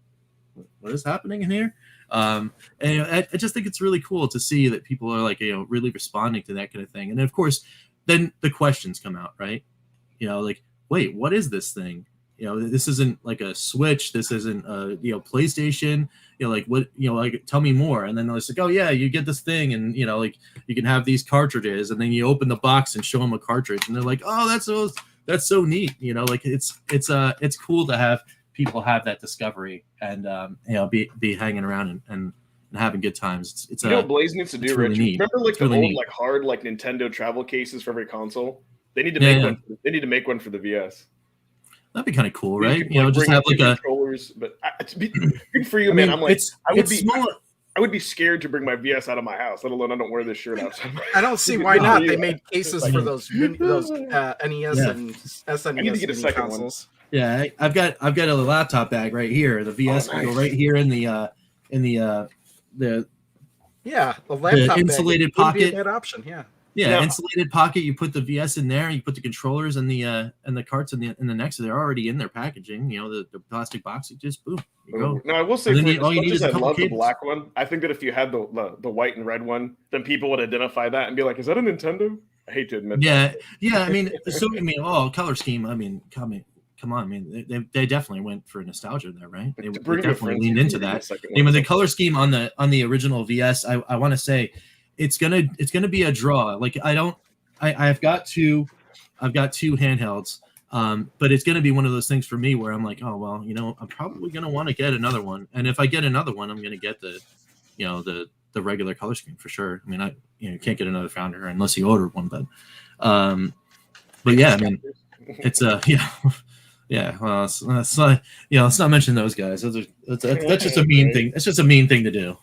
is happening in here? And I just think it's really cool to see that people are like, really responding to that kind of thing. And of course, then the questions come out, right? Like, wait, what is this thing? This isn't like a Switch. This isn't a PlayStation. Like what? Like tell me more. And then they're like, oh yeah, you get this thing, and like you can have these cartridges, and then you open the box and show them a cartridge, and they're like, oh, that's so neat. Like it's cool to have people have that discovery and be hanging around and having good times. It's what Blaze needs to do, really Rich. Neat. Remember like it's the really old neat. like hard like Nintendo travel cases for every console? They need to make one. They need to make one for the VS. That'd be kind of cool, right? Could, just have like a controllers. But good for you, man. I'm like, I would be scared to bring my VS out of my house, let alone I don't wear this shirt outside. I don't see why not. They made cases for those NES and SNES consoles. Yeah, I've got a laptop bag right here. The VS can go right here in the the laptop insulated bag pocket. That option, yeah. Yeah, insulated pocket. You put the VS in there. You put the controllers and the carts in the next. They're already in their packaging. The plastic box. You just boom, you go. No, I will say, all you need is a couple love cables. The black one. I think that if you had the white and red one, then people would identify that and be like, "Is that a Nintendo?" I hate to admit. Yeah. Color scheme. Come on, they definitely went for nostalgia there, right? They definitely leaned into that. The color scheme on the original VS, I want to say, it's gonna be a draw. Like I've got two handhelds, but it's gonna be one of those things for me where I'm like, oh well, I'm probably gonna want to get another one, and if I get another one, I'm gonna get the regular color scheme for sure. You can't get another Founder unless you order one, but yeah, it's yeah. Well, let's not mention those guys. That's just a mean thing. It's just a mean thing to do.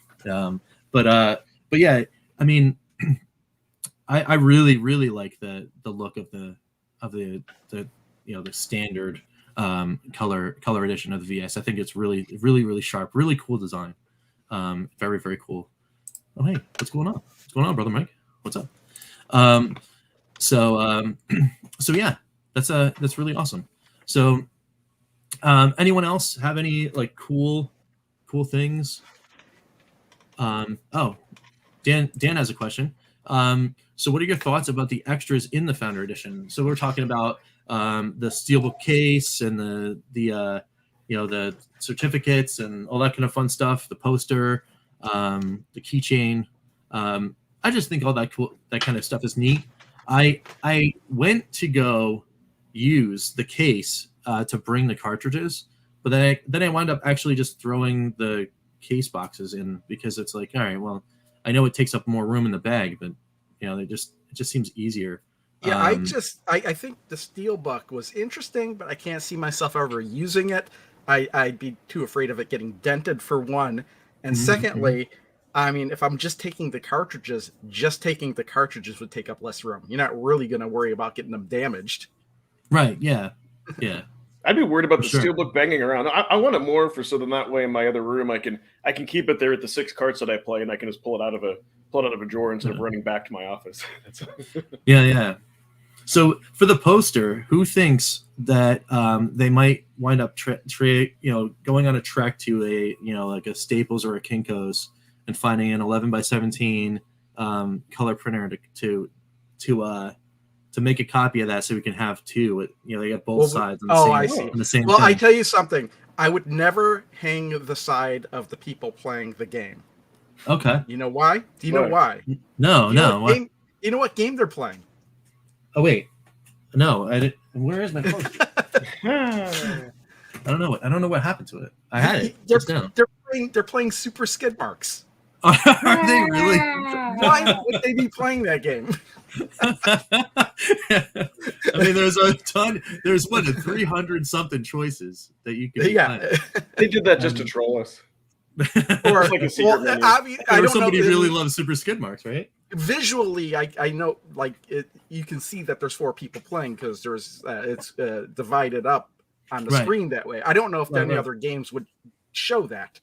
But yeah. I really, really like the look of the standard color edition of the VS. I think it's really, really, really sharp, really cool design. Very, very cool. Oh hey, what's going on? What's going on, brother Mike? What's up? So yeah, that's really awesome. So anyone else have any like cool things? Dan has a question. So what are your thoughts about the extras in the Founder Edition? So we're talking about the steelbook case and the certificates and all that kind of fun stuff, the poster, the keychain. I just think all that kind of stuff is neat. I went to go use the case to bring the cartridges, but then I wound up actually just throwing the case boxes in because it's like, all right, well, I know it takes up more room in the bag, but it just seems easier. Yeah, I think the steelbook was interesting, but I can't see myself ever using it. I'd be too afraid of it getting dented for one, and secondly, if I'm just taking the cartridges would take up less room. You're not really going to worry about getting them damaged. Right? Yeah. I'd be worried about the Sure. steelbook banging around. I want it more for so then that way in my other room I can keep it there with the 6 carts that I play, and I can just pull it out of a drawer instead of running back to my office. Yeah. So for the poster, who thinks that they might wind up going on a trek to a like a Staples or a Kinko's and finding an 11x17 color printer to make a copy of that so we can have two. They got both sides on the same Well, thing. I tell you something. I would never hang the side of the people playing the game. Okay. You know why? Do you know why? No. You know what game they're playing? Oh wait, no. I didn't. Where is my poster? I don't know. I don't know what happened to it. I had it just now. They're playing Super Skid Marks. Are they really? Why would they be playing that game? I mean, there's a ton. There's 300 something choices that you could. They did that just to troll us. Or like a secret menu. I don't somebody know, really loves Super Skid Marks, right? Visually, I know, like you can see that there's 4 people playing because there's it's divided up on the screen that way. I don't know if any other games would show that.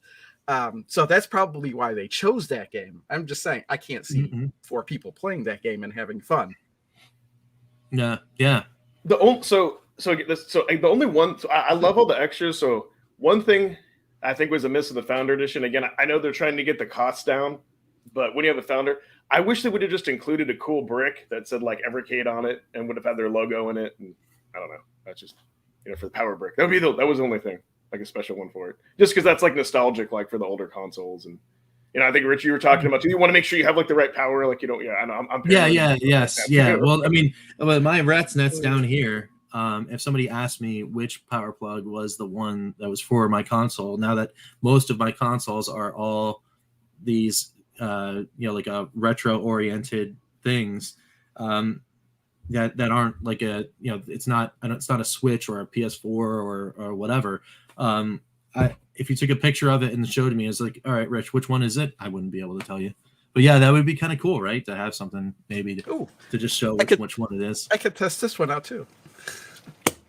So that's probably why they chose that game. I'm just saying I can't see 4 people playing that game and having fun. Yeah. The only one. So I love all the extras. So one thing I think was a miss of the Founder Edition. Again, I know they're trying to get the costs down, but when you have a Founder, I wish they would have just included a cool brick that said like Evercade on it and would have had their logo in it. And I don't know. That's just for the power brick. That was the only thing. Like a special one for it, just because that's like nostalgic, like for the older consoles. And I think Rich, you were talking about too. You want to make sure you have like the right power, like I know. I'm Well, I mean, my rat's net's down here. If somebody asked me which power plug was the one that was for my console, now that most of my consoles are all these, like a retro-oriented things, that aren't like a, it's not a Switch or a PS4 or whatever. If you took a picture of it and showed me, it's like, all right, Rich, which one is it? I wouldn't be able to tell you. But yeah, that would be kind of cool, right? To have something maybe to just show which one it is. I could test this one out too.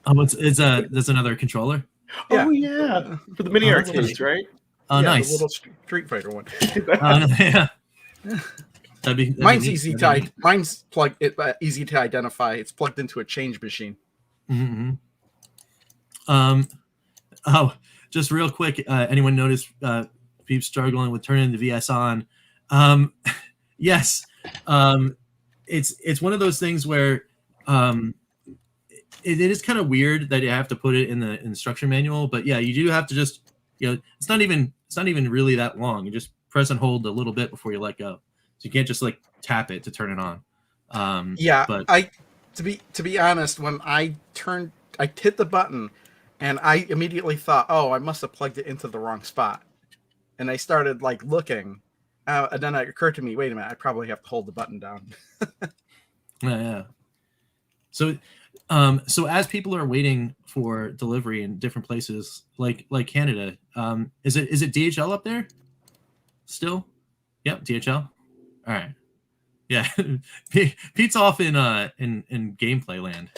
Oh, there's another controller? Yeah. Oh yeah, for the mini arcades, right? Oh, nice. The little Street Fighter one. Yeah. Mine's easy to easy to identify. It's plugged into a change machine. Mm-hmm. Oh, just real quick, anyone notice Peep struggling with turning the VS on? Yes. It's one of those things where it is kind of weird that you have to put it in the instruction manual, but yeah, you do have to just, it's not even really that long. You just press and hold a little bit before you let go. So you can't just like tap it to turn it on. But to be honest, when I hit the button and I immediately thought, oh, I must have plugged it into the wrong spot. And I started like looking, and then it occurred to me, wait a minute, I probably have to hold the button down. Yeah. So as people are waiting for delivery in different places, like Canada, is it DHL up there still? Yep, DHL. All right. Yeah, Pete's off in gameplay land.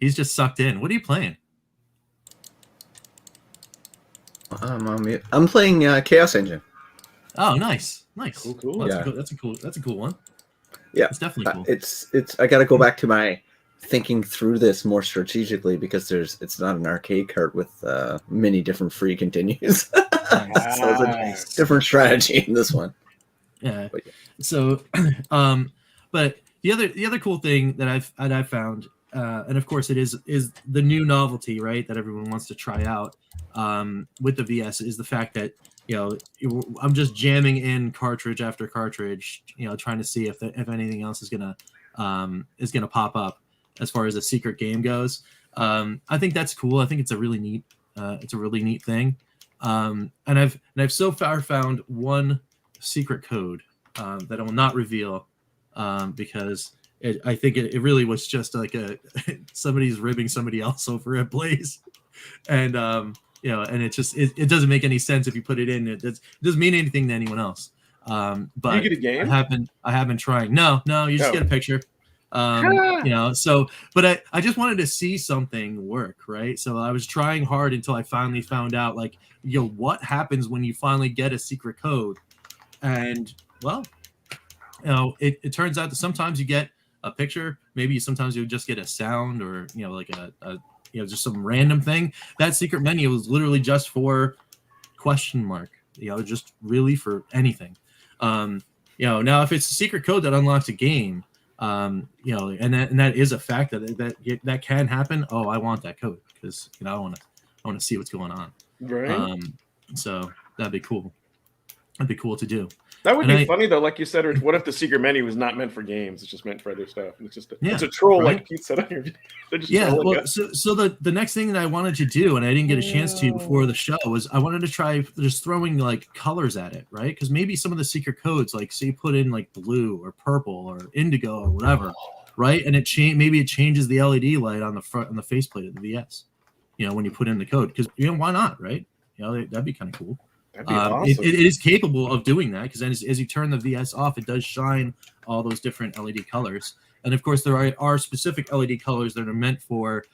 He's just sucked in. What are you playing? I'm on mute. I'm playing Chaos Engine. Oh, nice. Cool. Well, that's a cool one. Yeah, it's definitely cool. It's. I got to go back to my thinking through this more strategically because it's not an arcade cart with many different free continues. So it's a different strategy in this one. Yeah. So, but the other cool thing that I've found, and of course it is the new novelty, right? That everyone wants to try out with the VS is the fact that I'm just jamming in cartridge after cartridge, trying to see if anything else is gonna pop up as far as a secret game goes. I think that's cool. I think it's a really neat thing. And I've so far found one secret code that I will not reveal because I think it really was just like somebody's ribbing somebody else over at Blaze, and and it doesn't make any sense if you put it in. It doesn't mean anything to anyone else. But you get a game? I have been trying. No, you just get a picture. So, but I just wanted to see something work, right? So I was trying hard until I finally found out, like, what happens when you finally get a secret code. And, well, it turns out that sometimes you get a picture, maybe sometimes you just get a sound, or, like a just some random thing. That secret menu was literally just for question mark, just really for anything. Now if it's a secret code that unlocks a game, and that is a fact that can happen. Oh, I want that code because I want to see what's going on. Right. So that'd be cool. That'd be cool to do. That would be funny though, like you said. Or what if the secret menu was not meant for games? It's just meant for other stuff. It's just it's a troll, right? Like Pete said on your video. Well, so the next thing that I wanted to do, and I didn't get a chance to before the show, was I wanted to try just throwing like colors at it, right? Because maybe some of the secret codes, like say you put in like blue or purple or indigo or whatever, right? And maybe it changes the LED light on the front on the faceplate of the VS, when you put in the code, because why not, right? That'd be kind of cool. That'd be awesome. It is capable of doing that, because as you turn the VS off, it does shine all those different LED colors. And of course, there are specific LED colors that are meant for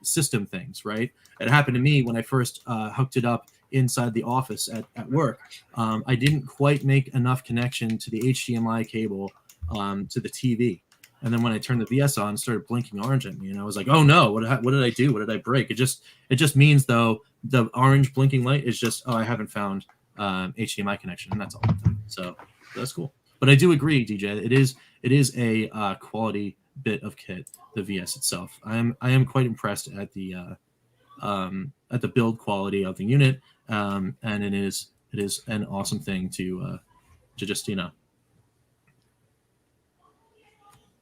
system things, right? It happened to me when I first hooked it up inside the office at work. I didn't quite make enough connection to the HDMI cable to the TV. And then when I turned the VS on, it started blinking orange at me, and I was like, "Oh no! What did I do? What did I break?" It just means, though, the orange blinking light is just, I haven't found HDMI connection, and that's all. So that's cool. But I do agree, DJ. It is a quality bit of kit, the VS itself. I am quite impressed at the build quality of the unit, and it is an awesome thing to just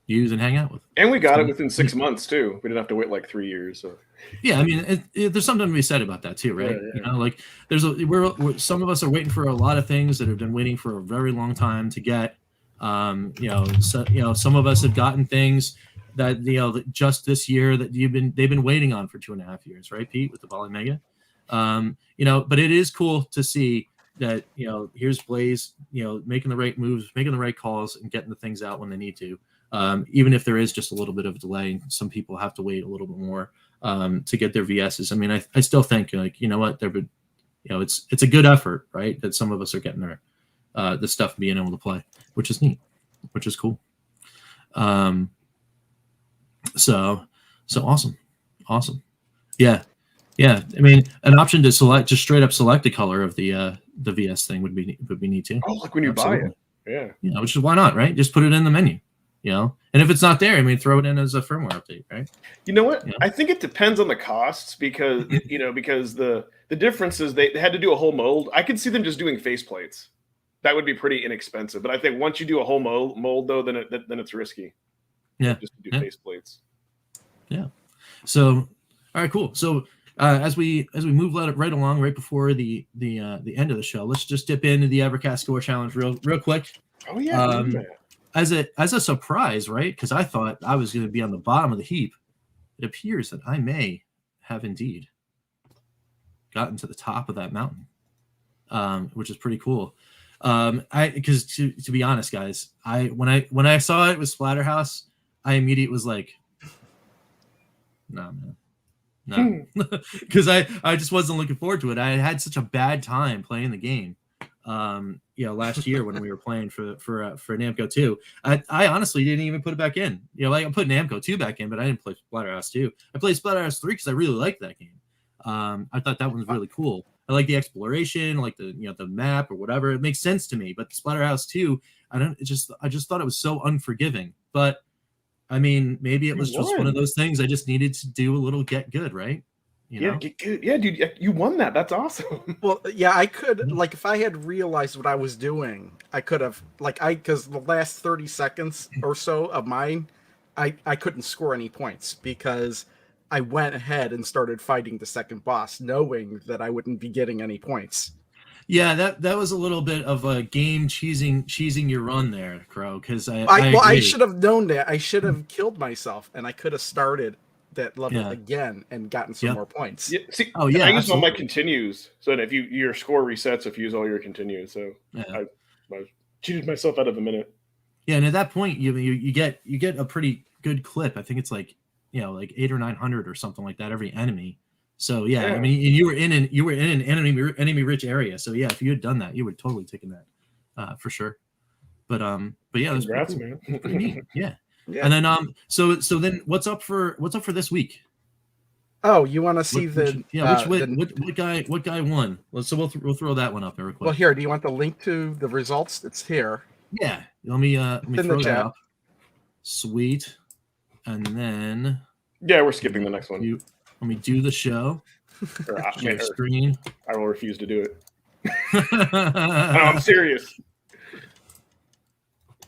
use and hang out with. And we got it within 6 months too. We didn't have to wait like 3 years. So. Yeah, I mean, there's something to be said about that too, right? Yeah. Like some of us are waiting for a lot of things that have been waiting for a very long time to get. Some of us have gotten things that just this year that they've been waiting on for 2.5 years, right, Pete, with the Volley Mega. But it is cool to see that here's Blaze, making the right moves, making the right calls, and getting the things out when they need to. Even if there is just a little bit of a delay, some people have to wait a little bit more to get their VSs. I mean, I still think, like, what, it's a good effort, right? That some of us are getting the stuff being able to play, which is neat, which is cool. So awesome. Yeah. I mean, an option to select, just straight up select the color of the VS thing would be neat too. Oh, like when you buy it. Yeah. Which is, why not, right? Just put it in the menu. And if it's not there, I mean, throw it in as a firmware update, right? You know what? I think it depends on the costs, because because the difference is they had to do a whole mold. I could see them just doing faceplates. That would be pretty inexpensive. But I think once you do a whole mold though, then it's risky. Yeah, just to do faceplates. Yeah. So, all right, cool. So as we move right along, right before the end of the show, let's just dip into the Evercast score challenge real quick. Oh yeah. As a surprise, right? Because I thought I was going to be on the bottom of the heap. It appears that I may have indeed gotten to the top of that mountain, which is pretty cool. Because to be honest, guys, when I saw it was Splatterhouse, I immediately was like, "No, man, no," because I just wasn't looking forward to it. I had such a bad time playing the game. Last year when we were playing for Namco 2, I honestly didn't even put it back in. Like, I put Namco 2 back in, but I didn't play Splatterhouse 2. I played Splatterhouse 3 because I really liked that game. I thought that one was really cool. I like the exploration, like the map or whatever. It makes sense to me. But Splatterhouse 2, I just thought it was so unforgiving. But I mean, maybe it was just one of those things I just needed to do a little get good, right? Get good. Yeah, dude, you won that. That's awesome. Well, yeah, I could, like, if I had realized what I was doing, I could have, because the last 30 seconds or so of mine, I couldn't score any points because I went ahead and started fighting the second boss, knowing that I wouldn't be getting any points. Yeah, that was a little bit of a game cheesing your run there, Crow. Because I should have known that. I should have killed myself, and I could have started that level again and gotten some more points. Yeah, see, I use all my continues, so that if your score resets if you use all your continues. So I cheated myself out of a minute. Yeah, and at that point, you get a pretty good clip. I think it's like 800 or 900 or something like that every enemy. So yeah, I mean, you were in an enemy rich area. So yeah, if you had done that, you would totally taken that for sure. But yeah, it was Congrats, pretty, man. pretty neat. Yeah. And then so then what's up for this week? Oh, you want to see what guy won? So we'll throw that one up there real quick. Well, here, do you want the link to the results? It's here. Yeah, let me throw that up. Sweet, and then we're skipping the next one. Let me do the show. Share screen. I will refuse to do it. No, I'm serious.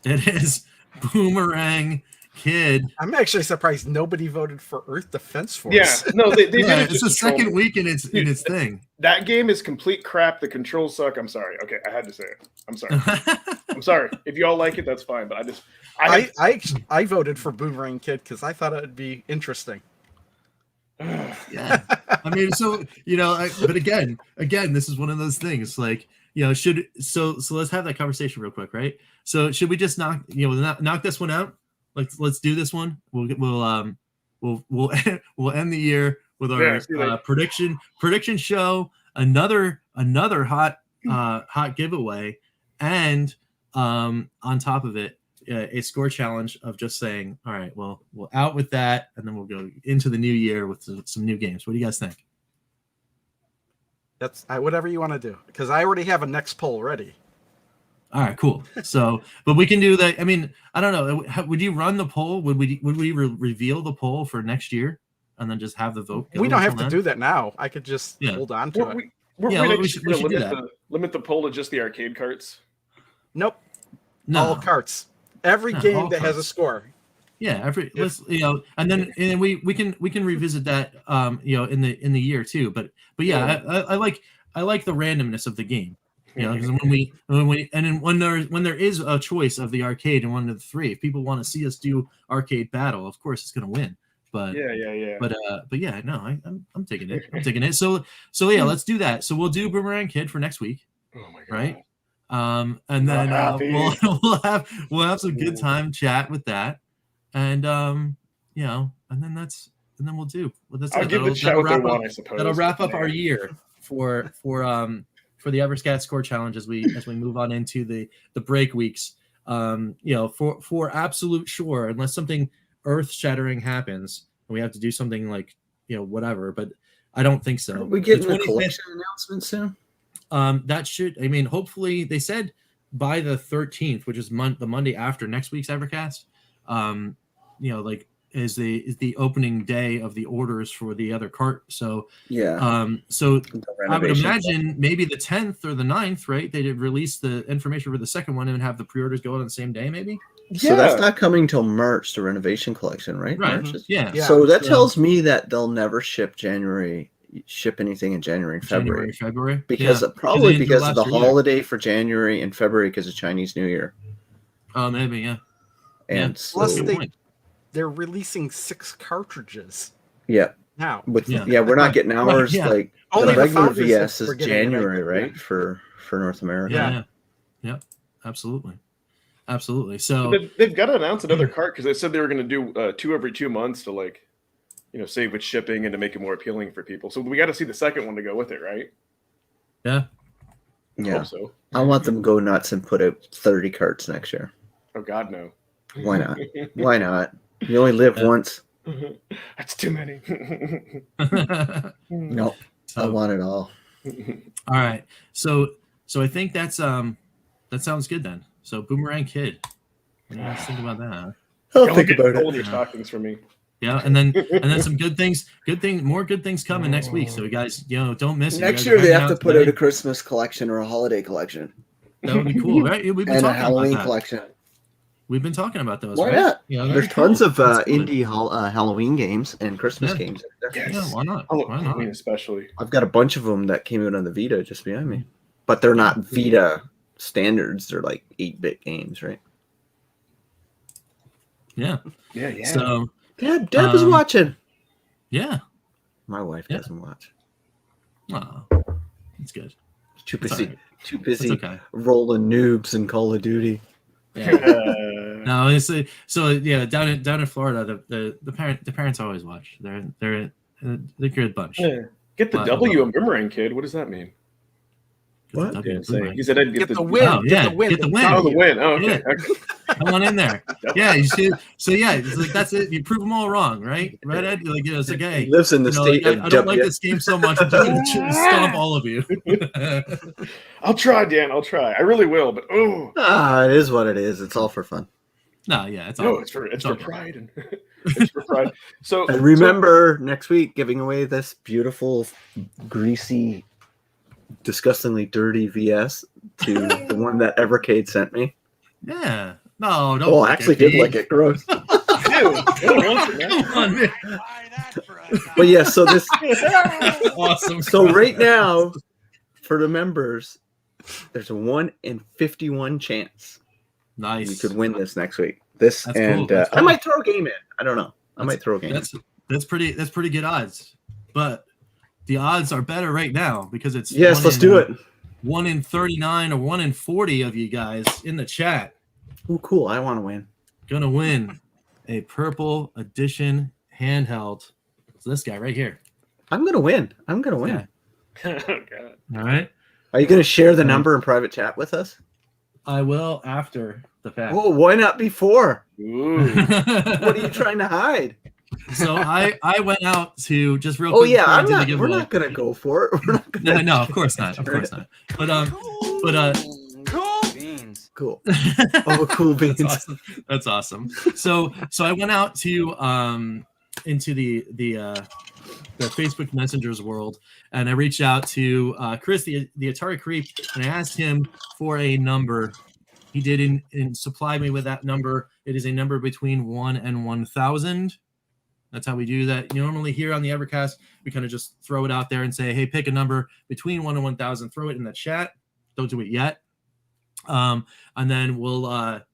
It is Boomerang Kid. I'm actually surprised nobody voted for Earth Defense Force. Yeah, no, they did it. It's the second week in its thing. That game is complete crap. The controls suck. I'm sorry. Okay, I had to say it. I'm sorry. I'm sorry. If you all like it, that's fine. But I voted for Boomerang Kid because I thought it'd be interesting. Yeah, I mean, so but again, this is one of those things. Like, so let's have that conversation real quick, right? So should we just knock this one out? Let's do this one. We'll end the year with our prediction show. Another hot giveaway, and on top of it, a score challenge of just saying, all right, well, we'll out with that, and then we'll go into the new year with some new games. What do you guys think? That's whatever you want to do, because I already have a next poll ready. All right, cool. So, but we can do that. I mean, I don't know. Would you run the poll? Would we reveal the poll for next year, and then just have the vote? We don't have to do that now. I could just hold on to it. We should do that. Limit the poll to just the arcade carts. Nope. No. All carts. Every game that has a score. Yeah, and then we can revisit that in the year too. But yeah, I like the randomness of the game. Because when there is a choice of the arcade and one of the three, if people want to see us do arcade battle, of course it's going to win. But yeah. But yeah, no, I'm taking it. I'm taking it. So yeah, let's do that. So we'll do Boomerang Kid for next week. Oh my god. Right. And then we'll have some good time chat with that, and and then we'll do. Well, that's I'll give the chat what they want, I suppose. That'll wrap up our year for the Evercast score challenge as we move on into the break weeks. For absolute sure, unless something earth shattering happens, and we have to do something like whatever. But I don't think so. Are we getting a collection announcement soon? That should. I mean, hopefully they said by the 13th, which is the Monday after next week's Evercast. Is the opening day of the orders for the other cart. So yeah. So I would imagine maybe the 10th or the 9th, right? They did release the information for the second one and have the pre-orders go on the same day, maybe. Yeah. So that's not coming till March, the renovation collection, right? Right. Yeah. So that tells me that they'll never ship anything in January and February. Because of the holiday for January and February because of Chinese New Year. Oh, maybe, yeah. And plus they're releasing 6 cartridges. Yeah. Now. We're not getting ours. Like only the regular the VS is January, right? For North America. Yeah. Absolutely. So they've got to announce another cart because they said they were going to do 2 every 2 months to save with shipping and to make it more appealing for people. So we got to see the second one to go with it, right? Yeah. I hope so. I want them to go nuts and put out 30 carts next year. Oh God, no. Why not? Why not? You only live once. That's too many. No, I want it all. All right. So I think that sounds good then. So Boomerang Kid. What do you guys think about that? I'll think about it. Hold your stockings for me. Yeah, and then some more good things coming next week. So you guys, don't miss it. Next year they have to put out a Christmas collection or a holiday collection. That would be cool, right? We've been and talking a Halloween about that. collection. We've been talking about those. Why right? not? There's tons of indie Halloween games and Christmas games. Yes. Yeah, why not? Halloween especially. I've got a bunch of them that came out on the Vita just behind me, but they're not Vita standards. They're like 8-bit games, right? Yeah. So Deb is watching. Yeah. My wife doesn't watch. Oh, that's good. Too busy rolling noobs in Call of Duty. Yeah. No, it's so yeah. Down in Florida, the parents always watch. They're a good bunch. Yeah. Get the W in boomerang, kid. What does that mean? What? Yeah, he said I'd Get the win. Oh, yeah. Get the win. Get the win. Oh, the win. Oh, okay. Yeah. Come on in there. Yeah, you see. So yeah, it's like that's it. You prove them all wrong, right? Right, Ed? Like, it's like, hey, He lives in the state of I don't like this game so much. I'm just gonna stomp all of you. I'll try, Dan. I'll try. I really will. But it is what it is. It's all for fun. No, yeah, it's for pride and it's for pride. So and remember next week giving away this beautiful, greasy, disgustingly dirty VS to the one that Evercade sent me. Yeah. No, don't. Oh, I actually did like it. Gross. Come on, man. But yeah, so this Awesome. So right now, for the members, there's a 1 in 51 chance Nice. you could win this next week. That's cool. I might throw a game in. I don't know. I might throw a game. That's pretty good odds, but the odds are better right now because it's let's do it. 1 in 39 or 1 in 40 of you guys in the chat. Oh, cool! I want to win. Gonna win a Purple Edition handheld. So this guy right here. I'm gonna win. I'm gonna win. Yeah. Oh, God. All right. Are you gonna share the number in private chat with us? I will after the fact. Oh, why not before? Ooh. What are you trying to hide? So I went out to just real Oh quick. yeah, before I did the we're giveaway. not gonna go for it. We're not gonna No, of course not. Of course not. But cool. Oh, cool beans. That's awesome. So I went out to into the Facebook Messengers world, and I reached out to Chris, the Atari Creep, and I asked him for a number. He did and supplied me with that number. It is a number between 1 and 1,000. That's how we do that. Normally here on the Evercast, we kind of just throw it out there and say, hey, pick a number between 1 and 1,000. Throw it in the chat. Don't do it yet. And then we'll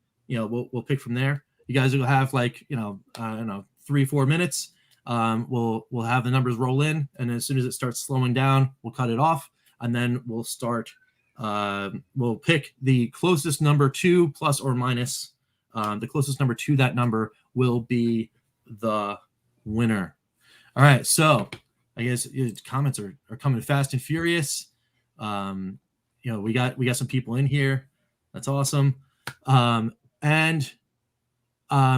pick from there. You guys will have I don't know, 3-4 minutes. We'll have the numbers roll in, and as soon as it starts slowing down, we'll cut it off, and then we'll start. We'll pick the closest number to plus or minus. The closest number to that number will be the winner. All right, so I guess comments are coming fast and furious. We got some people in here. That's awesome. And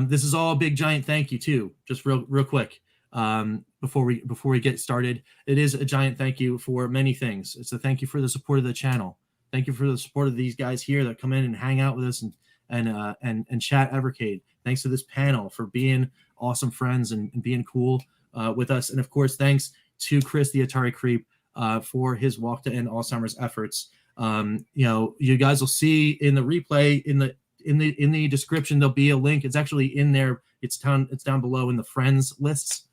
this is all a big giant thank you too. Just real quick. Before we get started, it is a giant thank you for many things. It's a thank you for the support of the channel. Thank you for the support of these guys here that come in and hang out with us and chat Evercade. Thanks to this panel for being awesome friends and being cool with us. And of course, thanks to Chris, the Atari Creep, for his Walk to End Alzheimer's efforts. You guys will see in the replay in the description, there'll be a link. It's actually in there. It's down below in the friends lists.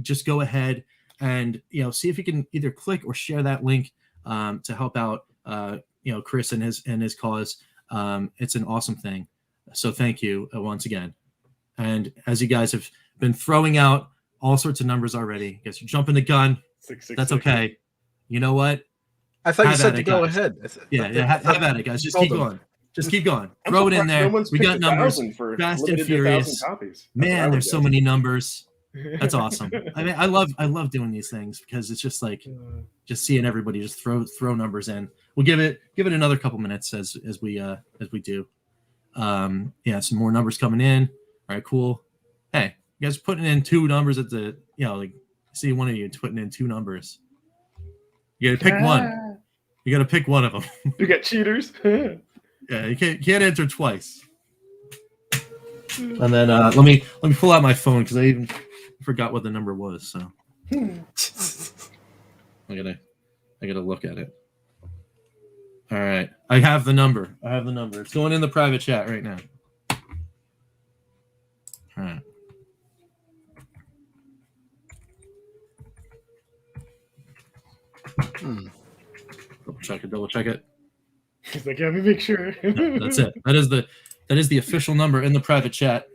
Just go ahead and see if you can either click or share that link to help out Chris and his cause. It's an awesome thing. So thank you once again. And as you guys have been throwing out all sorts of numbers already, I guess you're jumping the gun. 666. That's okay. You know what? I thought you said to go ahead. Have at it, guys. Just keep going. Just keep going. Throw it in there. We got numbers. Fast and furious. Man, there's so many numbers. That's awesome. I mean, I love doing these things because it's just like just seeing everybody just throw numbers in. We'll give it another couple minutes as we do. Some more numbers coming in. All right, cool. Hey, you guys are putting in 2 numbers at the see one of you putting in 2 numbers. You gotta pick one. You gotta pick one of them. You got cheaters. Yeah, you can't enter twice. And then let me pull out my phone because I even forgot what the number was. So I gotta look at it. All right, I have the number. It's going in the private chat right now. All right. Double check it. He's like, let me make sure. No, that's it. That is the official number in the private chat.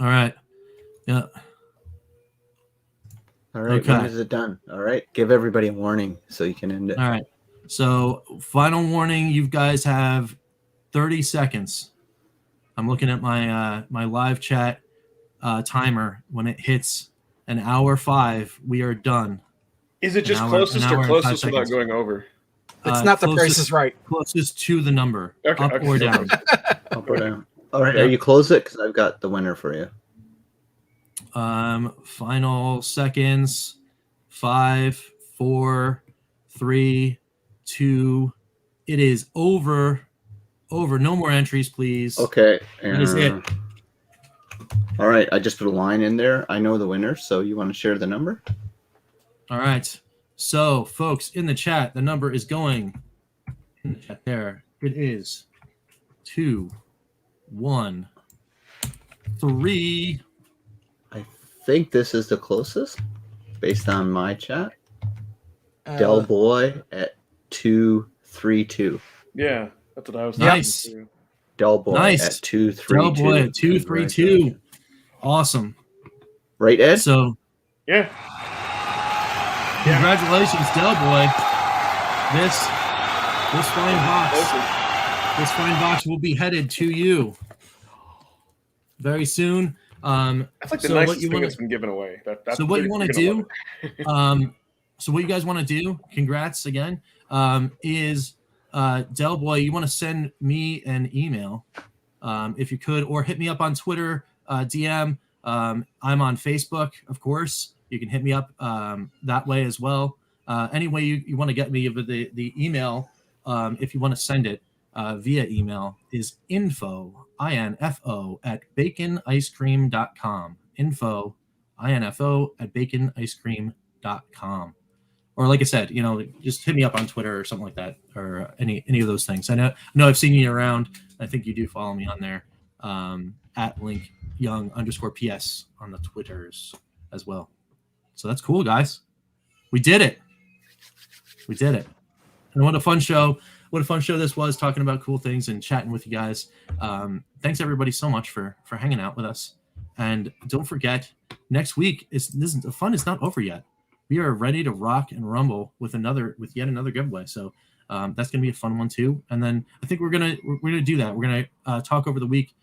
All right. Yeah. All right. Okay. When is it done? All right. Give everybody a warning so you can end it. All right. So final warning, you guys have 30 seconds. I'm looking at my my live chat timer. When it hits an hour 5, we are done. Is it just An hour closest and or 5 closest without seconds. going over? It's not the Price is Right. Closest to the number, Okay, up okay, or okay. down. Up or down. All right, Yeah. are you close it? Because I've got the winner for you. Final seconds. 5, 4, 3, 2. It is over. Over. No more entries, please. Okay. That is it. All right, I just put a line in there. I know the winner, so you want to share the number? All right. So, folks, in the chat, the number is going in the chat there. It is 2, 1, 3. I think this is the closest, based on my chat. Del Boy at 232. Yeah, that's what I was Nice. thinking too. Del Boy Nice. at 232. Del Boy at 232. Awesome. Right, Ed? So, Yeah. congratulations, Del Boy. This fine box will be headed to you very soon. That's like the so nicest what you thing wanna- that's been given away. So what you want to do? So what you guys want to do? Congrats again. Is Del Boy, you want to send me an email, if you could, or hit me up on Twitter, DM. I'm on Facebook, of course. You can hit me up that way as well. Any way you want to get me, but the email, if you want to send it via email, is info at baconicecream.com. Info at baconicecream.com. Or like I said, just hit me up on Twitter or something like that, or any of those things. I know I've seen you around. I think you do follow me on there, at LinkYoung_PS on the Twitters as well. So that's cool, guys. We did it. And what a fun show. What a fun show this was, talking about cool things and chatting with you guys. Thanks everybody so much for hanging out with us. And don't forget, next week the fun is not over yet. We are ready to rock and rumble with yet another giveaway. So that's gonna be a fun one too. And then I think we're gonna do that. We're gonna talk over the week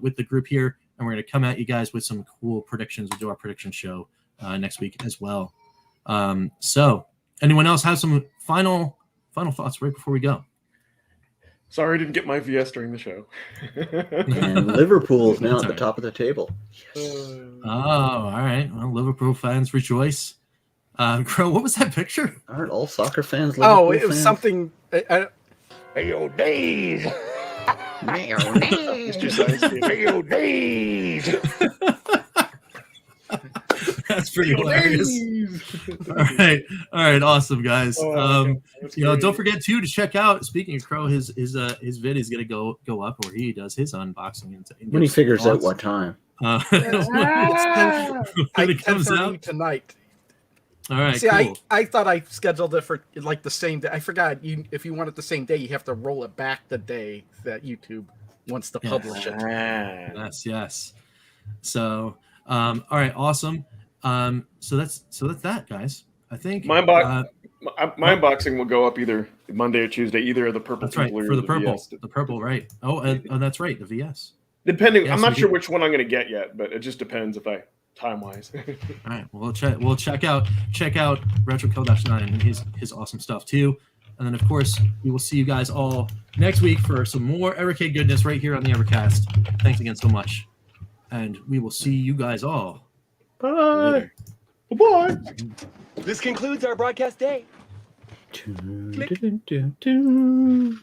with the group here, and we're gonna come at you guys with some cool predictions. We'll do our prediction show next week as well. So anyone else have some final thoughts right before we go? Sorry I didn't get my VS during the show. And Liverpool is now That's at the all right. top of the table. Yes. Oh, all right. Well, Liverpool fans rejoice. Crow, what was that picture? Aren't all soccer fans Liverpool It was fans? something. Hey, yo, days. It's just nice. Hey, yo, days. That's pretty hilarious. All right, awesome, guys. Don't forget too to check out. Speaking of Crow, his vid is gonna go up where he does his unboxing and When he figures out what time. when it comes out tonight. All right. See, cool. I thought I scheduled it for like the same day. I forgot if you want it the same day, you have to roll it back the day that YouTube wants to publish it. Yes. So, all right, awesome. So that's that, guys. I think My unboxing will go up either Monday or Tuesday, either of the purple. that's right Blue for or the purple. VS. The purple, right? Oh, that's right. The VS. Depending, Yeah, I'm so not we sure do- which one I'm going to get yet, but it just depends if I time wise. All right, we'll check out Retro KillDashNine and his awesome stuff too. And then of course we will see you guys all next week for some more Evercade goodness right here on the Evercast. Thanks again so much, and we will see you guys all Bye. later. Bye. This concludes our broadcast day. Dun, dun, dun, dun.